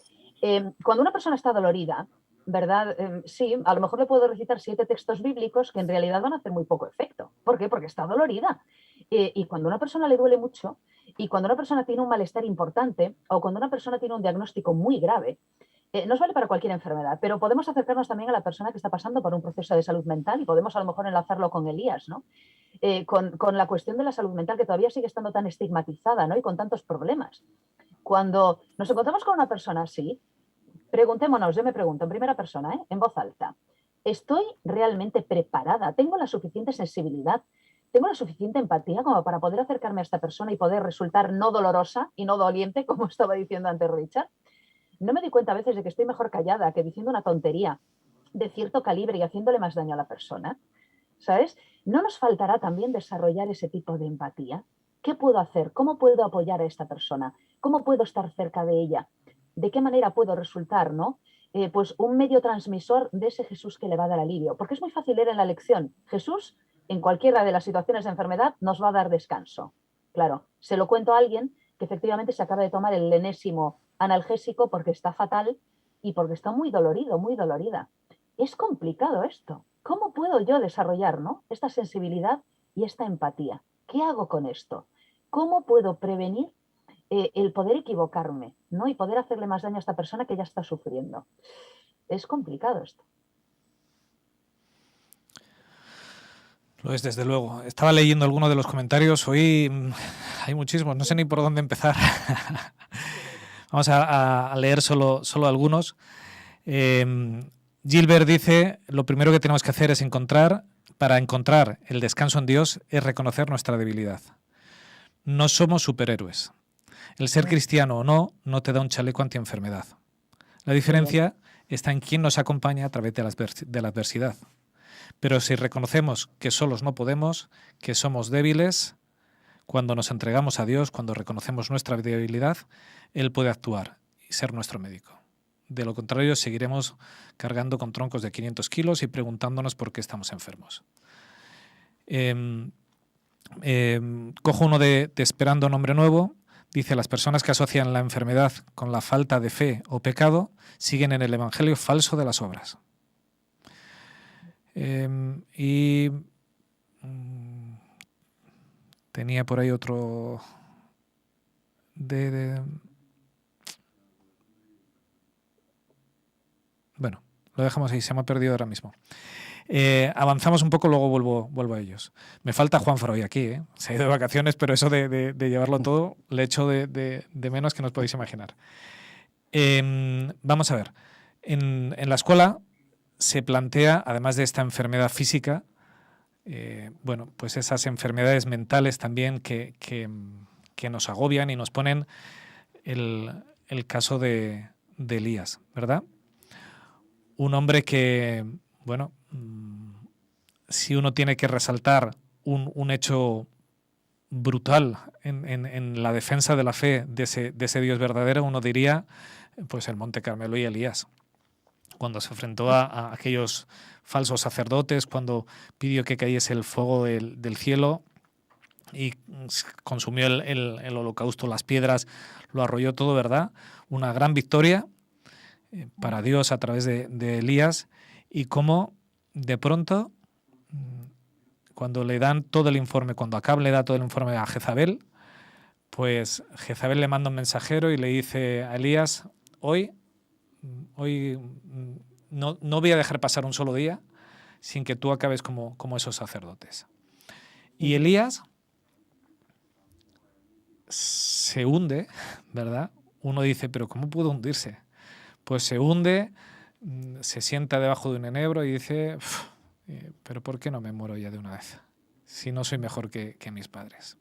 cuando una persona está dolorida, ¿verdad? Sí, a lo mejor le puedo recitar 7 textos bíblicos que en realidad van a hacer muy poco efecto. ¿Por qué? Porque está dolorida. Y cuando a una persona le duele mucho, y cuando una persona tiene un malestar importante, o cuando una persona tiene un diagnóstico muy grave, nos vale para cualquier enfermedad, pero podemos acercarnos también a la persona que está pasando por un proceso de salud mental y podemos a lo mejor enlazarlo con Elías, ¿no? Con la cuestión de la salud mental que todavía sigue estando tan estigmatizada, ¿no? Y con tantos problemas. Cuando nos encontramos con una persona así, preguntémonos, yo me pregunto en primera persona, en voz alta, ¿estoy realmente preparada? ¿Tengo la suficiente sensibilidad? ¿Tengo la suficiente empatía como para poder acercarme a esta persona y poder resultar no dolorosa y no doliente, como estaba diciendo antes Richard? No me doy cuenta a veces de que estoy mejor callada que diciendo una tontería de cierto calibre y haciéndole más daño a la persona, ¿sabes? ¿No nos faltará también desarrollar ese tipo de empatía? ¿Qué puedo hacer? ¿Cómo puedo apoyar a esta persona? ¿Cómo puedo estar cerca de ella? ¿De qué manera puedo resultar, ¿no? Pues un medio transmisor de ese Jesús que le va a dar alivio. Porque es muy fácil leer en la lección, Jesús, en cualquiera de las situaciones de enfermedad, nos va a dar descanso. Claro, se lo cuento a alguien que efectivamente se acaba de tomar el enésimo analgésico porque está fatal y porque está muy dolorido, muy dolorida. Es complicado esto. ¿Cómo puedo yo desarrollar, ¿no? esta sensibilidad y esta empatía? ¿Qué hago con esto? ¿Cómo puedo prevenir el poder equivocarme, ¿no? Y poder hacerle más daño a esta persona que ya está sufriendo? Es complicado esto. Lo es, desde luego. Estaba leyendo algunos de los comentarios. Hoy hay muchísimos, no sé ni por dónde empezar. Vamos a leer solo algunos. Gilbert dice, lo primero que tenemos que hacer es para encontrar el descanso en Dios, es reconocer nuestra debilidad. No somos superhéroes. El ser cristiano o no te da un chaleco antienfermedad. La diferencia está en quién nos acompaña a través de la adversidad. Pero si reconocemos que solos no podemos, que somos débiles, cuando nos entregamos a Dios, cuando reconocemos nuestra debilidad, Él puede actuar y ser nuestro médico. De lo contrario, seguiremos cargando con troncos de 500 kilos y preguntándonos por qué estamos enfermos. Cojo uno de Esperando un Hombre Nuevo. Dice, las personas que asocian la enfermedad con la falta de fe o pecado siguen en el evangelio falso de las obras. Tenía por ahí otro Bueno, lo dejamos ahí, se me ha perdido ahora mismo. Avanzamos un poco, luego vuelvo a ellos. Me falta Juan Freud aquí, se ha ido de vacaciones, pero eso de llevarlo todo le echo de menos que no os podéis imaginar. Vamos a ver, en la escuela se plantea, además de esta enfermedad física, pues esas enfermedades mentales también que nos agobian y nos ponen el caso de Elías, ¿verdad? Un hombre que, si uno tiene que resaltar un hecho brutal en la defensa de la fe de ese Dios verdadero, uno diría, pues el Monte Carmelo y Elías, cuando se enfrentó a aquellos falsos sacerdotes, cuando pidió que cayese el fuego del cielo y consumió el holocausto, las piedras, lo arrolló todo, ¿verdad? Una gran victoria para Dios a través de Elías, y cómo de pronto, cuando le dan todo el informe, cuando Acab le da todo el informe a Jezabel, pues Jezabel le manda un mensajero y le dice a Elías, hoy no voy a dejar pasar un solo día sin que tú acabes como esos sacerdotes. Y Elías se hunde, ¿verdad? Uno dice, pero ¿cómo pudo hundirse? Pues se hunde, se sienta debajo de un enebro y dice, pero ¿por qué no me muero ya de una vez? Si no soy mejor que mis padres.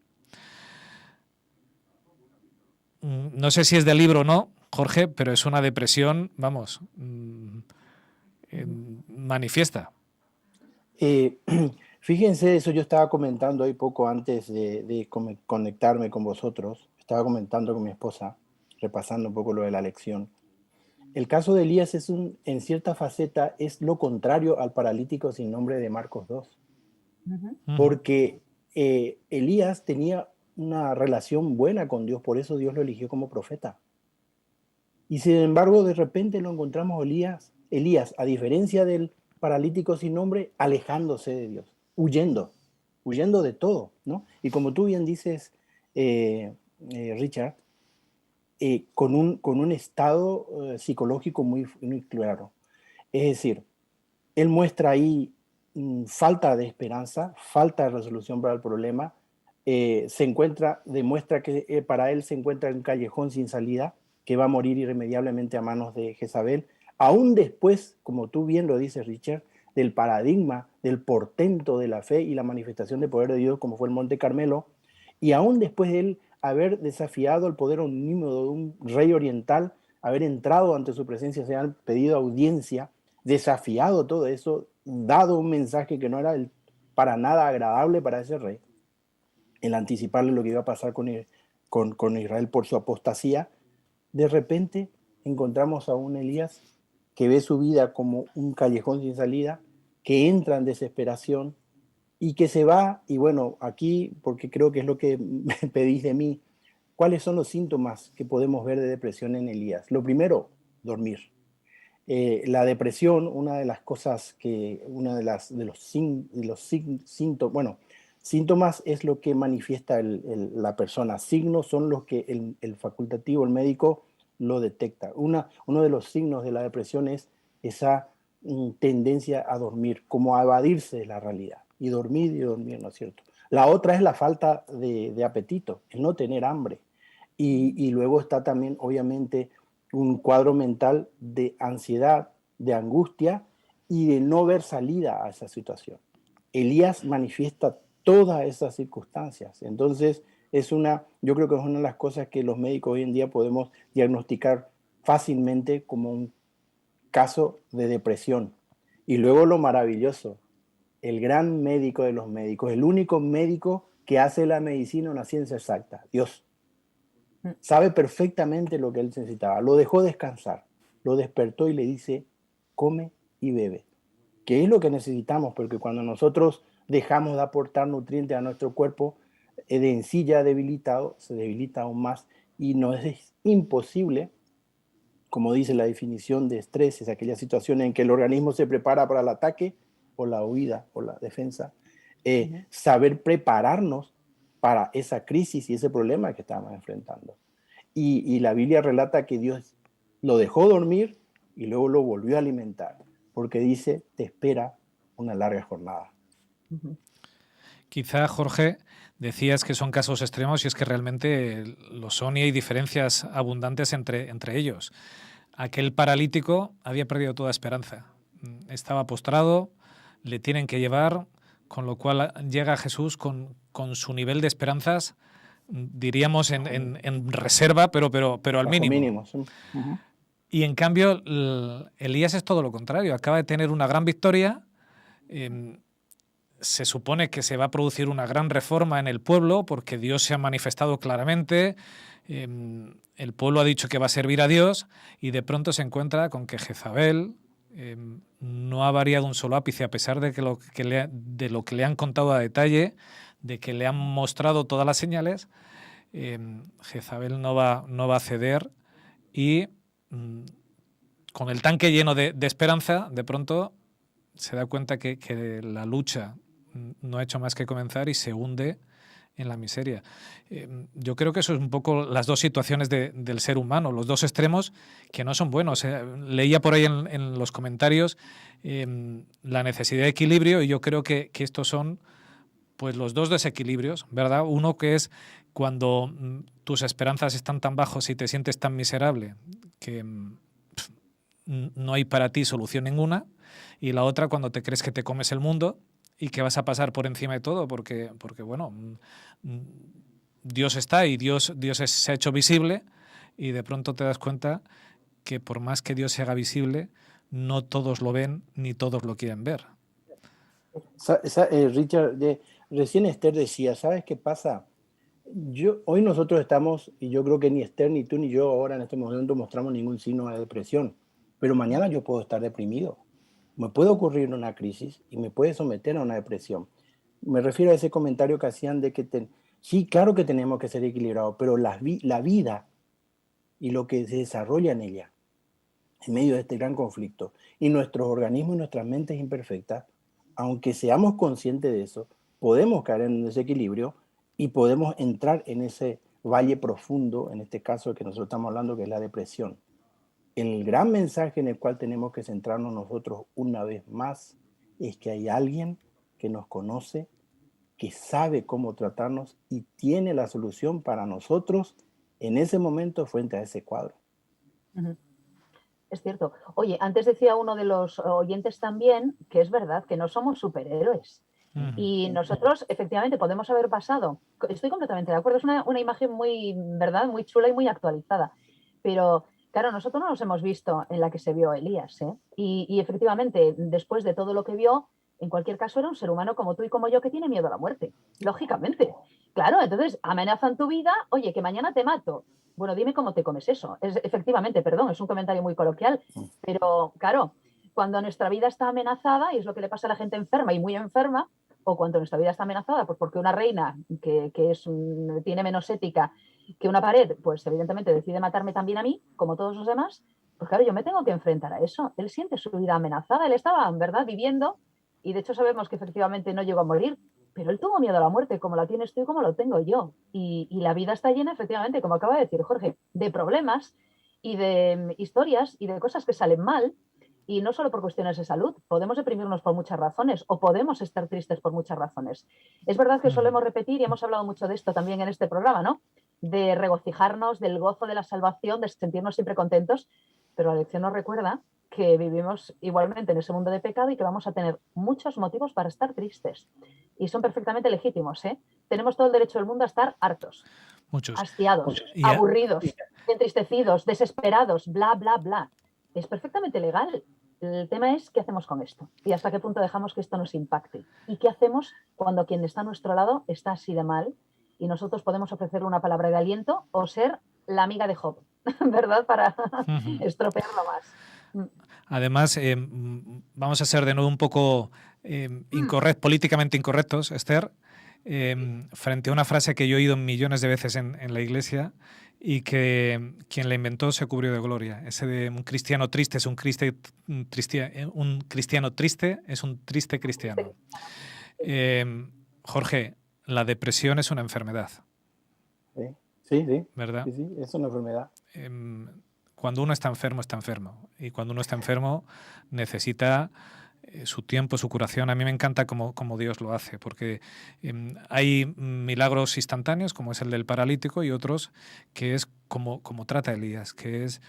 No sé si es del libro o no, Jorge, pero es una depresión, vamos, manifiesta. Fíjense, eso yo estaba comentando ahí poco antes de conectarme con vosotros. Estaba comentando con mi esposa, repasando un poco lo de la lección. El caso de Elías en cierta faceta, es lo contrario al paralítico sin nombre de Marcos 2. Porque Elías tenía una relación buena con Dios, por eso Dios lo eligió como profeta. Y sin embargo, de repente lo encontramos Elías, a diferencia del paralítico sin nombre, alejándose de Dios, huyendo de todo, ¿no? Y como tú bien dices, Richard, con un estado psicológico muy, muy claro. Es decir, él muestra ahí falta de esperanza, falta de resolución para el problema, demuestra que para él se encuentra en un callejón sin salida, que va a morir irremediablemente a manos de Jezabel, aún después, como tú bien lo dices, Richard, del paradigma, del portento de la fe y la manifestación de poder de Dios, como fue el Monte Carmelo, y aún después de él haber desafiado el poder omnímodo de un rey oriental, haber entrado ante su presencia, se han pedido audiencia, desafiado todo eso, dado un mensaje que no era para nada agradable para ese rey, el anticiparle lo que iba a pasar con Israel por su apostasía. De repente encontramos a un Elías que ve su vida como un callejón sin salida, que entra en desesperación y que se va. Y bueno, aquí, porque creo que es lo que me pedís de mí, ¿cuáles son los síntomas que podemos ver de depresión en Elías? Lo primero, dormir. La depresión, una de las cosas síntomas es lo que manifiesta la persona. Signos son los que el facultativo, el médico, lo detecta. Uno de los signos de la depresión es esa tendencia a dormir, como a evadirse de la realidad. Y dormir, ¿no es cierto? La otra es la falta de apetito, el no tener hambre. Y luego está también, obviamente, un cuadro mental de ansiedad, de angustia y de no ver salida a esa situación. Elías manifiesta todas esas circunstancias. Entonces, yo creo que es una de las cosas que los médicos hoy en día podemos diagnosticar fácilmente como un caso de depresión. Y luego lo maravilloso, el gran médico de los médicos, el único médico que hace la medicina una ciencia exacta, Dios. Sabe perfectamente lo que él necesitaba. Lo dejó descansar, lo despertó y le dice, come y bebe. Que es lo que necesitamos, porque cuando nosotros dejamos de aportar nutrientes a nuestro cuerpo, de en sí ya debilitado, se debilita aún más y nos es imposible, como dice la definición de estrés, es aquella situación en que el organismo se prepara para el ataque o la huida o la defensa, saber prepararnos para esa crisis y ese problema que estábamos enfrentando. Y la Biblia relata que Dios lo dejó dormir y luego lo volvió a alimentar, porque dice, te espera una larga jornada. Quizá, Jorge, decías que son casos extremos y es que realmente lo son y hay diferencias abundantes entre ellos. Aquel paralítico había perdido toda esperanza. Estaba postrado, le tienen que llevar, con lo cual llega Jesús con su nivel de esperanzas, diríamos en reserva, pero al mínimo. Y en cambio, Elías es todo lo contrario. Acaba de tener una gran victoria. Se supone que se va a producir una gran reforma en el pueblo porque Dios se ha manifestado claramente. El pueblo ha dicho que va a servir a Dios y de pronto se encuentra con que Jezabel no ha variado un solo ápice a pesar de lo que le han contado a detalle, de que le han mostrado todas las señales. Jezabel no va a ceder y con el tanque lleno de esperanza, de pronto se da cuenta que la lucha no ha hecho más que comenzar y se hunde en la miseria. Yo creo que eso es un poco las dos situaciones del ser humano, los dos extremos que no son buenos. Leía por ahí en los comentarios la necesidad de equilibrio y yo creo que estos son pues los dos desequilibrios, ¿verdad? Uno que es cuando tus esperanzas están tan bajos y te sientes tan miserable que no hay para ti solución ninguna, y la otra cuando te crees que te comes el mundo y que vas a pasar por encima de todo porque bueno, Dios está y Dios se ha hecho visible, y de pronto te das cuenta que por más que Dios se haga visible, no todos lo ven ni todos lo quieren ver. Richard, recién Esther decía, ¿sabes qué pasa? Hoy nosotros estamos, y yo creo que ni Esther, ni tú, ni yo ahora en este momento mostramos ningún signo de depresión, pero mañana yo puedo estar deprimido. Me puede ocurrir una crisis y me puede someter a una depresión. Me refiero a ese comentario que hacían de que sí, claro que tenemos que ser equilibrados, pero la vida y lo que se desarrolla en ella, en medio de este gran conflicto, y nuestros organismos y nuestras mentes imperfectas, aunque seamos conscientes de eso, podemos caer en un desequilibrio y podemos entrar en ese valle profundo, en este caso que nosotros estamos hablando, que es la depresión. El gran mensaje en el cual tenemos que centrarnos nosotros una vez más es que hay alguien que nos conoce, que sabe cómo tratarnos y tiene la solución para nosotros en ese momento frente a ese cuadro. Es cierto. Oye, antes decía uno de los oyentes también que es verdad que no somos superhéroes. Y nosotros, efectivamente, podemos haber pasado. Estoy completamente de acuerdo. Es una imagen muy, ¿verdad?, muy chula y muy actualizada. Pero, claro, nosotros no nos hemos visto en la que se vio Elías, ¿eh? Y efectivamente, después de todo lo que vio, en cualquier caso era un ser humano como tú y como yo que tiene miedo a la muerte. Lógicamente. Claro, entonces amenazan tu vida. Oye, que mañana te mato. Bueno, dime cómo te comes eso. Efectivamente, perdón, es un comentario muy coloquial. Pero, claro, cuando nuestra vida está amenazada, y es lo que le pasa a la gente enferma y muy enferma, o cuando nuestra vida está amenazada, pues porque una reina que tiene menos ética que una pared, pues evidentemente decide matarme también a mí, como todos los demás, pues claro, yo me tengo que enfrentar a eso. Él siente su vida amenazada, él estaba, en verdad, viviendo, y de hecho sabemos que efectivamente no llegó a morir, pero él tuvo miedo a la muerte, como la tienes tú y como lo tengo yo. Y la vida está llena, efectivamente, como acaba de decir Jorge, de problemas y de historias y de cosas que salen mal. Y no solo por cuestiones de salud, podemos deprimirnos por muchas razones o podemos estar tristes por muchas razones. Es verdad que solemos repetir, y hemos hablado mucho de esto también en este programa, ¿no?, de regocijarnos, del gozo de la salvación, de sentirnos siempre contentos, pero la lección nos recuerda que vivimos igualmente en ese mundo de pecado y que vamos a tener muchos motivos para estar tristes. Y son perfectamente legítimos, ¿eh? Tenemos todo el derecho del mundo a estar hartos, Muchos. hastiados, aburridos, entristecidos, desesperados, bla, bla, bla. Es perfectamente legal. El tema es qué hacemos con esto y hasta qué punto dejamos que esto nos impacte. Y qué hacemos cuando quien está a nuestro lado está así de mal y nosotros podemos ofrecerle una palabra de aliento o ser la amiga de Job, ¿verdad? Para estropearlo más. Además, vamos a ser de nuevo un poco políticamente incorrectos, Esther, frente a una frase que yo he oído millones de veces en la iglesia y que quien la inventó se cubrió de gloria. Ese de un cristiano triste es un cristiano triste es un triste cristiano. Jorge, la depresión es una enfermedad. Sí, ¿verdad? Sí, es una enfermedad. Cuando uno está enfermo. Y cuando uno está enfermo necesita su tiempo, su curación. A mí me encanta como Dios lo hace, porque hay milagros instantáneos, como es el del paralítico, y otros que es como trata Elías, que es,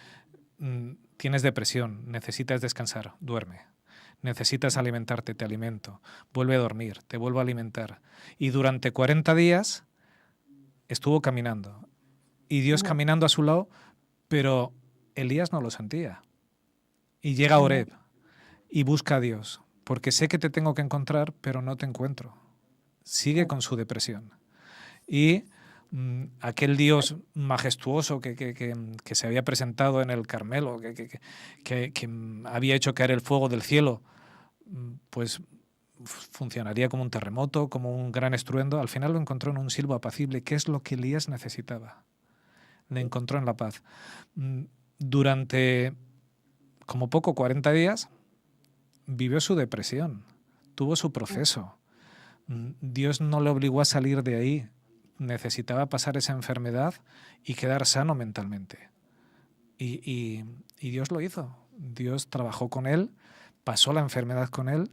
tienes depresión, necesitas descansar, duerme. Necesitas alimentarte, te alimento. Vuelve a dormir, te vuelvo a alimentar. Y durante 40 días estuvo caminando. Y Dios caminando a su lado, pero Elías no lo sentía. Y llega a Horeb y busca a Dios, porque sé que te tengo que encontrar, pero no te encuentro. Sigue con su depresión. Y aquel Dios majestuoso que se había presentado en el Carmelo, que había hecho caer el fuego del cielo, pues funcionaría como un terremoto, como un gran estruendo. Al final lo encontró en un silbo apacible, que es lo que Elías necesitaba. Le encontró en la paz. Durante como poco 40 días vivió su depresión, tuvo su proceso. Dios no le obligó a salir de ahí, necesitaba pasar esa enfermedad y quedar sano mentalmente. Y Dios lo hizo. Dios trabajó con él, pasó la enfermedad con él,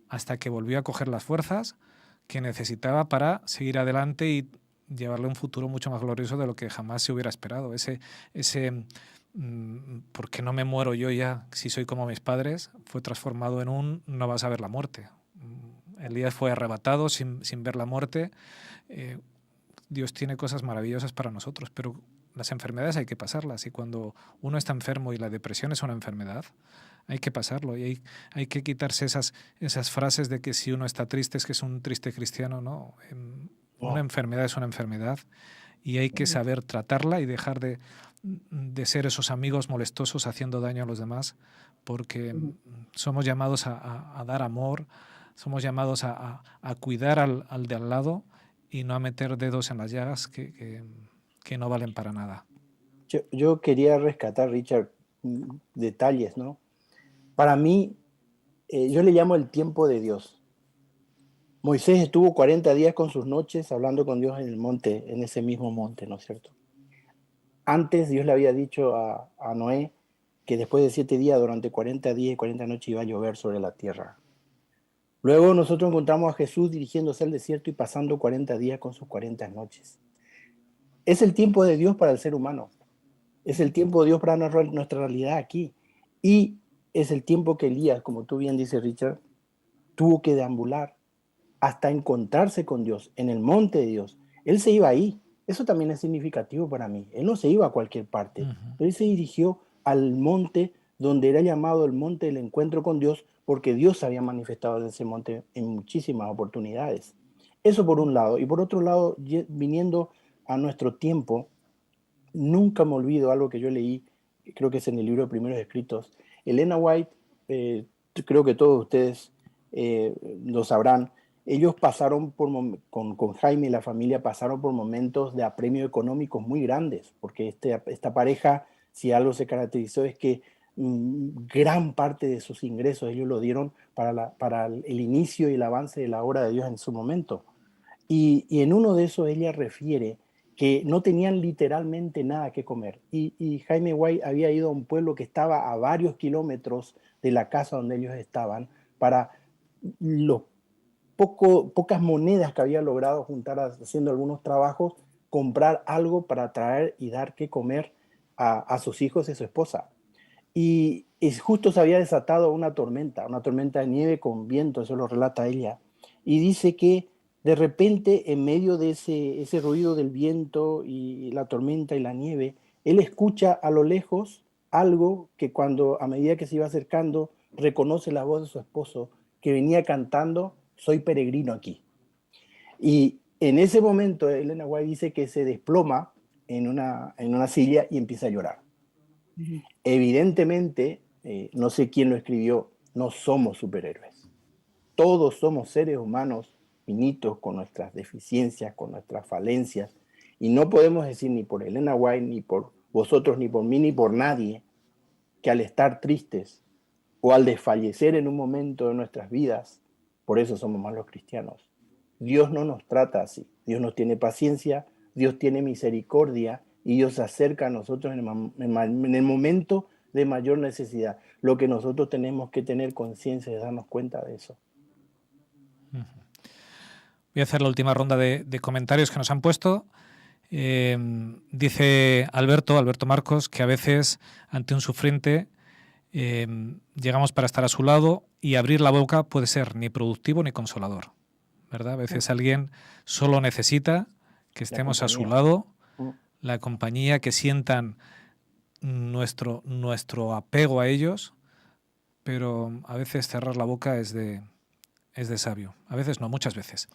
hasta que volvió a coger las fuerzas que necesitaba para seguir adelante y llevarle un futuro mucho más glorioso de lo que jamás se hubiera esperado. Ese ¿por qué no me muero yo ya si soy como mis padres? Fue transformado en un no vas a ver la muerte. Elías fue arrebatado sin ver la muerte. Dios tiene cosas maravillosas para nosotros, pero las enfermedades hay que pasarlas. Y cuando uno está enfermo y la depresión es una enfermedad, hay que pasarlo. Y hay que quitarse esas frases de que si uno está triste es que es un triste cristiano. No, una enfermedad es una enfermedad y hay que saber tratarla y dejar de ser esos amigos molestosos haciendo daño a los demás, porque somos llamados a dar amor, somos llamados a cuidar al de al lado y no a meter dedos en las llagas que no valen para nada. Yo quería rescatar, Richard, detalles, ¿no? Para mí, yo le llamo el tiempo de Dios. Moisés estuvo 40 días con sus noches hablando con Dios en el monte, en ese mismo monte, ¿no es cierto? Antes Dios le había dicho a Noé que después de 7 días, durante 40 días y 40 noches iba a llover sobre la tierra. Luego nosotros encontramos a Jesús dirigiéndose al desierto y pasando 40 días con sus 40 noches. Es el tiempo de Dios para el ser humano. Es el tiempo de Dios para nuestra realidad aquí. Y es el tiempo que Elías, como tú bien dices, Richard, tuvo que deambular hasta encontrarse con Dios en el monte de Dios. Él se iba ahí. Eso también es significativo para mí. Él no se iba a cualquier parte. Él se dirigió al monte donde era llamado el monte del encuentro con Dios, porque Dios se había manifestado en ese monte en muchísimas oportunidades. Eso por un lado. Y por otro lado, viniendo a nuestro tiempo, nunca me olvido algo que yo leí, creo que es en el libro de Primeros Escritos. Elena White, creo que todos ustedes lo sabrán, ellos pasaron con Jaime y la familia pasaron por momentos de apremio económicos muy grandes, porque esta pareja, si algo se caracterizó, es que gran parte de sus ingresos ellos lo dieron para el inicio y el avance de la obra de Dios en su momento. Y en uno de esos ella refiere que no tenían literalmente nada que comer. Y Jaime White había ido a un pueblo que estaba a varios kilómetros de la casa donde ellos estaban para los pocas monedas que había logrado juntar haciendo algunos trabajos, comprar algo para traer y dar que comer a sus hijos y a su esposa. Y justo se había desatado una tormenta de nieve con viento, eso lo relata ella. Y dice que de repente, en medio de ese ruido del viento y la tormenta y la nieve, él escucha a lo lejos algo que a medida que se iba acercando, reconoce la voz de su esposo, que venía cantando, "Soy peregrino aquí". Y en ese momento, Elena White dice que se desploma en una silla y empieza a llorar. Evidentemente, no sé quién lo escribió, no somos superhéroes. Todos somos seres humanos finitos, con nuestras deficiencias, con nuestras falencias, y no podemos decir ni por Elena White, ni por vosotros, ni por mí, ni por nadie, que al estar tristes o al desfallecer en un momento de nuestras vidas, por eso somos malos cristianos. Dios no nos trata así. Dios nos tiene paciencia, Dios tiene misericordia y Dios se acerca a nosotros en el momento de mayor necesidad. Lo que nosotros tenemos que tener conciencia es darnos cuenta de eso. Voy a hacer la última ronda de comentarios que nos han puesto. Dice Alberto Marcos, que a veces ante un sufriente llegamos para estar a su lado y abrir la boca puede ser ni productivo ni consolador, ¿verdad? A veces alguien solo necesita que estemos a su lado, la compañía, que sientan nuestro apego a ellos, pero a veces cerrar la boca es de sabio. A veces no, muchas veces.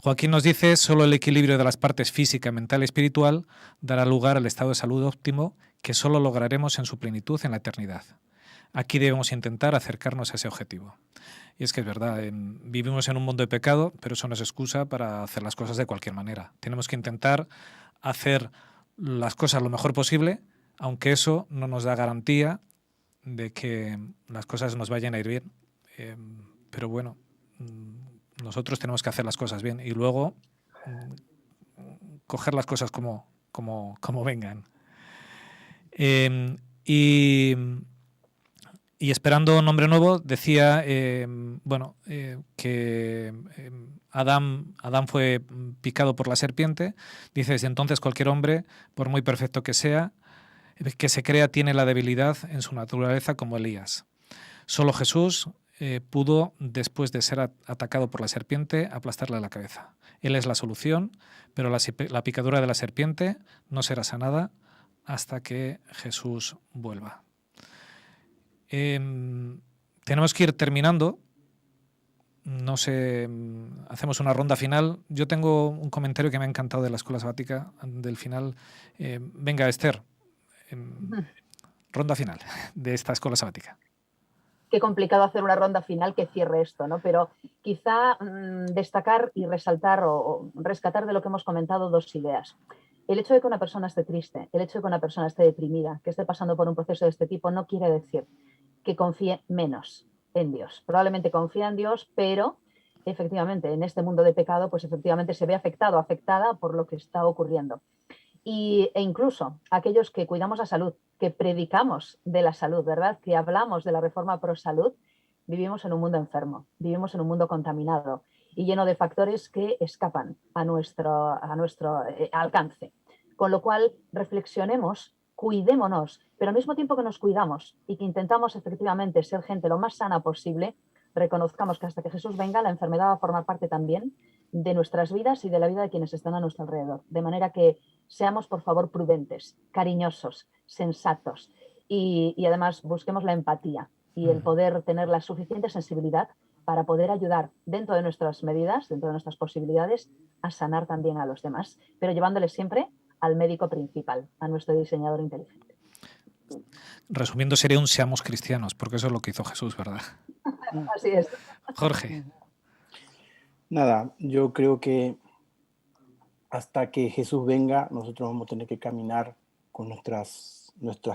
Joaquín nos dice, solo el equilibrio de las partes física, mental y espiritual dará lugar al estado de salud óptimo que solo lograremos en su plenitud en la eternidad. Aquí debemos intentar acercarnos a ese objetivo. Y es que es verdad, vivimos en un mundo de pecado, pero eso no es excusa para hacer las cosas de cualquier manera. Tenemos que intentar hacer las cosas lo mejor posible, aunque eso no nos da garantía de que las cosas nos vayan a ir bien. Pero bueno, nosotros tenemos que hacer las cosas bien y luego coger las cosas como vengan. Y esperando nombre nuevo, decía que Adán fue picado por la serpiente. Dice, desde entonces cualquier hombre, por muy perfecto que sea, que se crea tiene la debilidad en su naturaleza como Elías. Solo Jesús pudo, después de ser atacado por la serpiente, aplastarle la cabeza. Él es la solución, pero la picadura de la serpiente no será sanada hasta que Jesús vuelva. Tenemos que ir terminando. No sé, hacemos una ronda final. Yo tengo un comentario que me ha encantado de la escuela sabática del final. Venga, Esther, ronda final de esta escuela sabática. Qué complicado hacer una ronda final que cierre esto, ¿no? Pero quizá destacar y resaltar o rescatar de lo que hemos comentado 2 ideas. El hecho de que una persona esté triste, el hecho de que una persona esté deprimida, que esté pasando por un proceso de este tipo, no quiere decir que confíe menos en Dios. Probablemente confía en Dios, pero efectivamente en este mundo de pecado, pues efectivamente se ve afectado, afectada por lo que está ocurriendo. E incluso aquellos que cuidamos la salud, que predicamos de la salud, ¿verdad? Que hablamos de la reforma pro salud, vivimos en un mundo enfermo, vivimos en un mundo contaminado y lleno de factores que escapan a nuestro alcance. Con lo cual, reflexionemos, cuidémonos, pero al mismo tiempo que nos cuidamos y que intentamos efectivamente ser gente lo más sana posible, reconozcamos que hasta que Jesús venga, la enfermedad va a formar parte también de nuestras vidas y de la vida de quienes están a nuestro alrededor. De manera que seamos, por favor, prudentes, cariñosos, sensatos y además busquemos la empatía y el poder tener la suficiente sensibilidad para poder ayudar dentro de nuestras medidas, dentro de nuestras posibilidades, a sanar también a los demás, pero llevándoles siempre al médico principal, a nuestro diseñador inteligente. Resumiendo, sería un seamos cristianos, porque eso es lo que hizo Jesús, ¿verdad? Así es. Jorge. Nada, yo creo que hasta que Jesús venga, nosotros vamos a tener que caminar con nuestras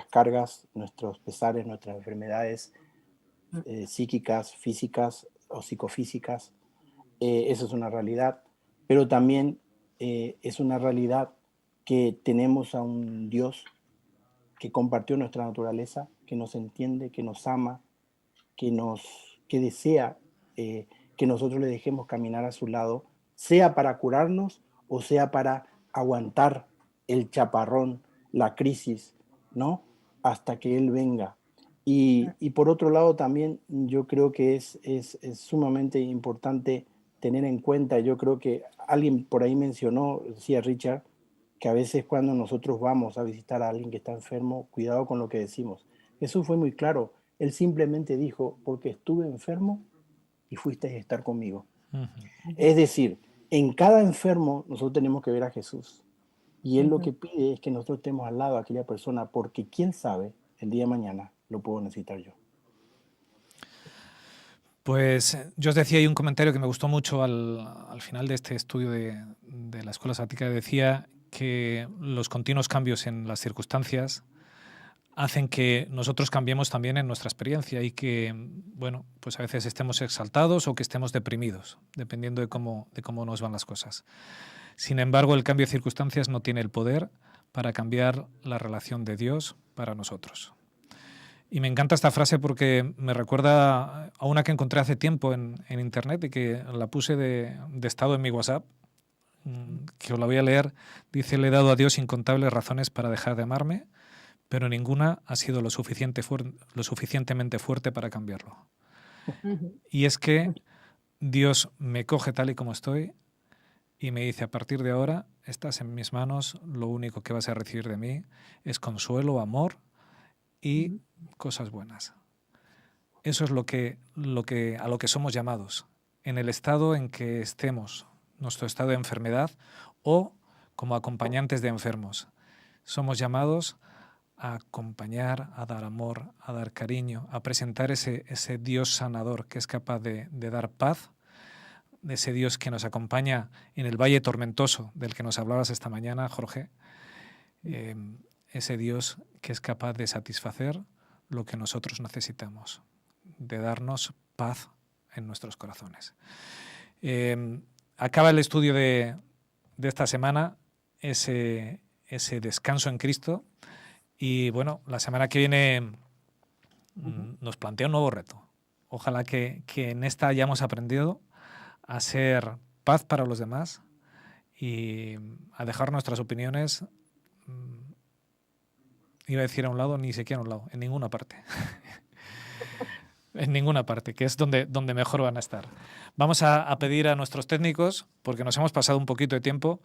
cargas, nuestros pesares, nuestras enfermedades psíquicas, físicas o psicofísicas. Eso es una realidad, pero también es una realidad que tenemos a un Dios que compartió nuestra naturaleza, que nos entiende, que nos ama, que desea que nosotros le dejemos caminar a su lado, sea para curarnos o sea para aguantar el chaparrón, la crisis, ¿no? Hasta que Él venga. Y por otro lado también yo creo que es sumamente importante tener en cuenta, yo creo que alguien por ahí mencionó, decía Richard, que a veces cuando nosotros vamos a visitar a alguien que está enfermo, cuidado con lo que decimos. Jesús fue muy claro, Él simplemente dijo, porque estuve enfermo y fuisteis a estar conmigo. Es decir, en cada enfermo nosotros tenemos que ver a Jesús. Y Él lo que pide es que nosotros estemos al lado de aquella persona, porque quién sabe, el día de mañana lo puedo necesitar yo. Pues yo os decía, hay un comentario que me gustó mucho al final de este estudio de la escuela sabática, decía que los continuos cambios en las circunstancias hacen que nosotros cambiemos también en nuestra experiencia y que, bueno, pues a veces estemos exaltados o que estemos deprimidos, dependiendo de cómo nos van las cosas. Sin embargo, el cambio de circunstancias no tiene el poder para cambiar la relación de Dios para nosotros. Y me encanta esta frase porque me recuerda a una que encontré hace tiempo en internet y que la puse de estado en mi WhatsApp, que os la voy a leer. Dice: le he dado a Dios incontables razones para dejar de amarme, pero ninguna ha sido lo suficientemente fuerte para cambiarlo. Y es que Dios me coge tal y como estoy y me dice: a partir de ahora estás en mis manos, lo único que vas a recibir de mí es consuelo, amor y cosas buenas. Eso es a lo que somos llamados, en el estado en que estemos, nuestro estado de enfermedad o como acompañantes de enfermos. Somos llamados a acompañar, a dar amor, a dar cariño, a presentar ese Dios sanador que es capaz de dar paz, de ese Dios que nos acompaña en el valle tormentoso del que nos hablabas esta mañana, Jorge, ese Dios que es capaz de satisfacer lo que nosotros necesitamos, de darnos paz en nuestros corazones. Acaba el estudio de esta semana, ese descanso en Cristo, y bueno, la semana que viene nos plantea un nuevo reto. Ojalá que en esta hayamos aprendido a ser paz para los demás y a dejar nuestras opiniones iba a decir a un lado, ni siquiera a un lado, en ninguna parte. En ninguna parte, que es donde mejor van a estar. Vamos a pedir a nuestros técnicos, porque nos hemos pasado un poquito de tiempo.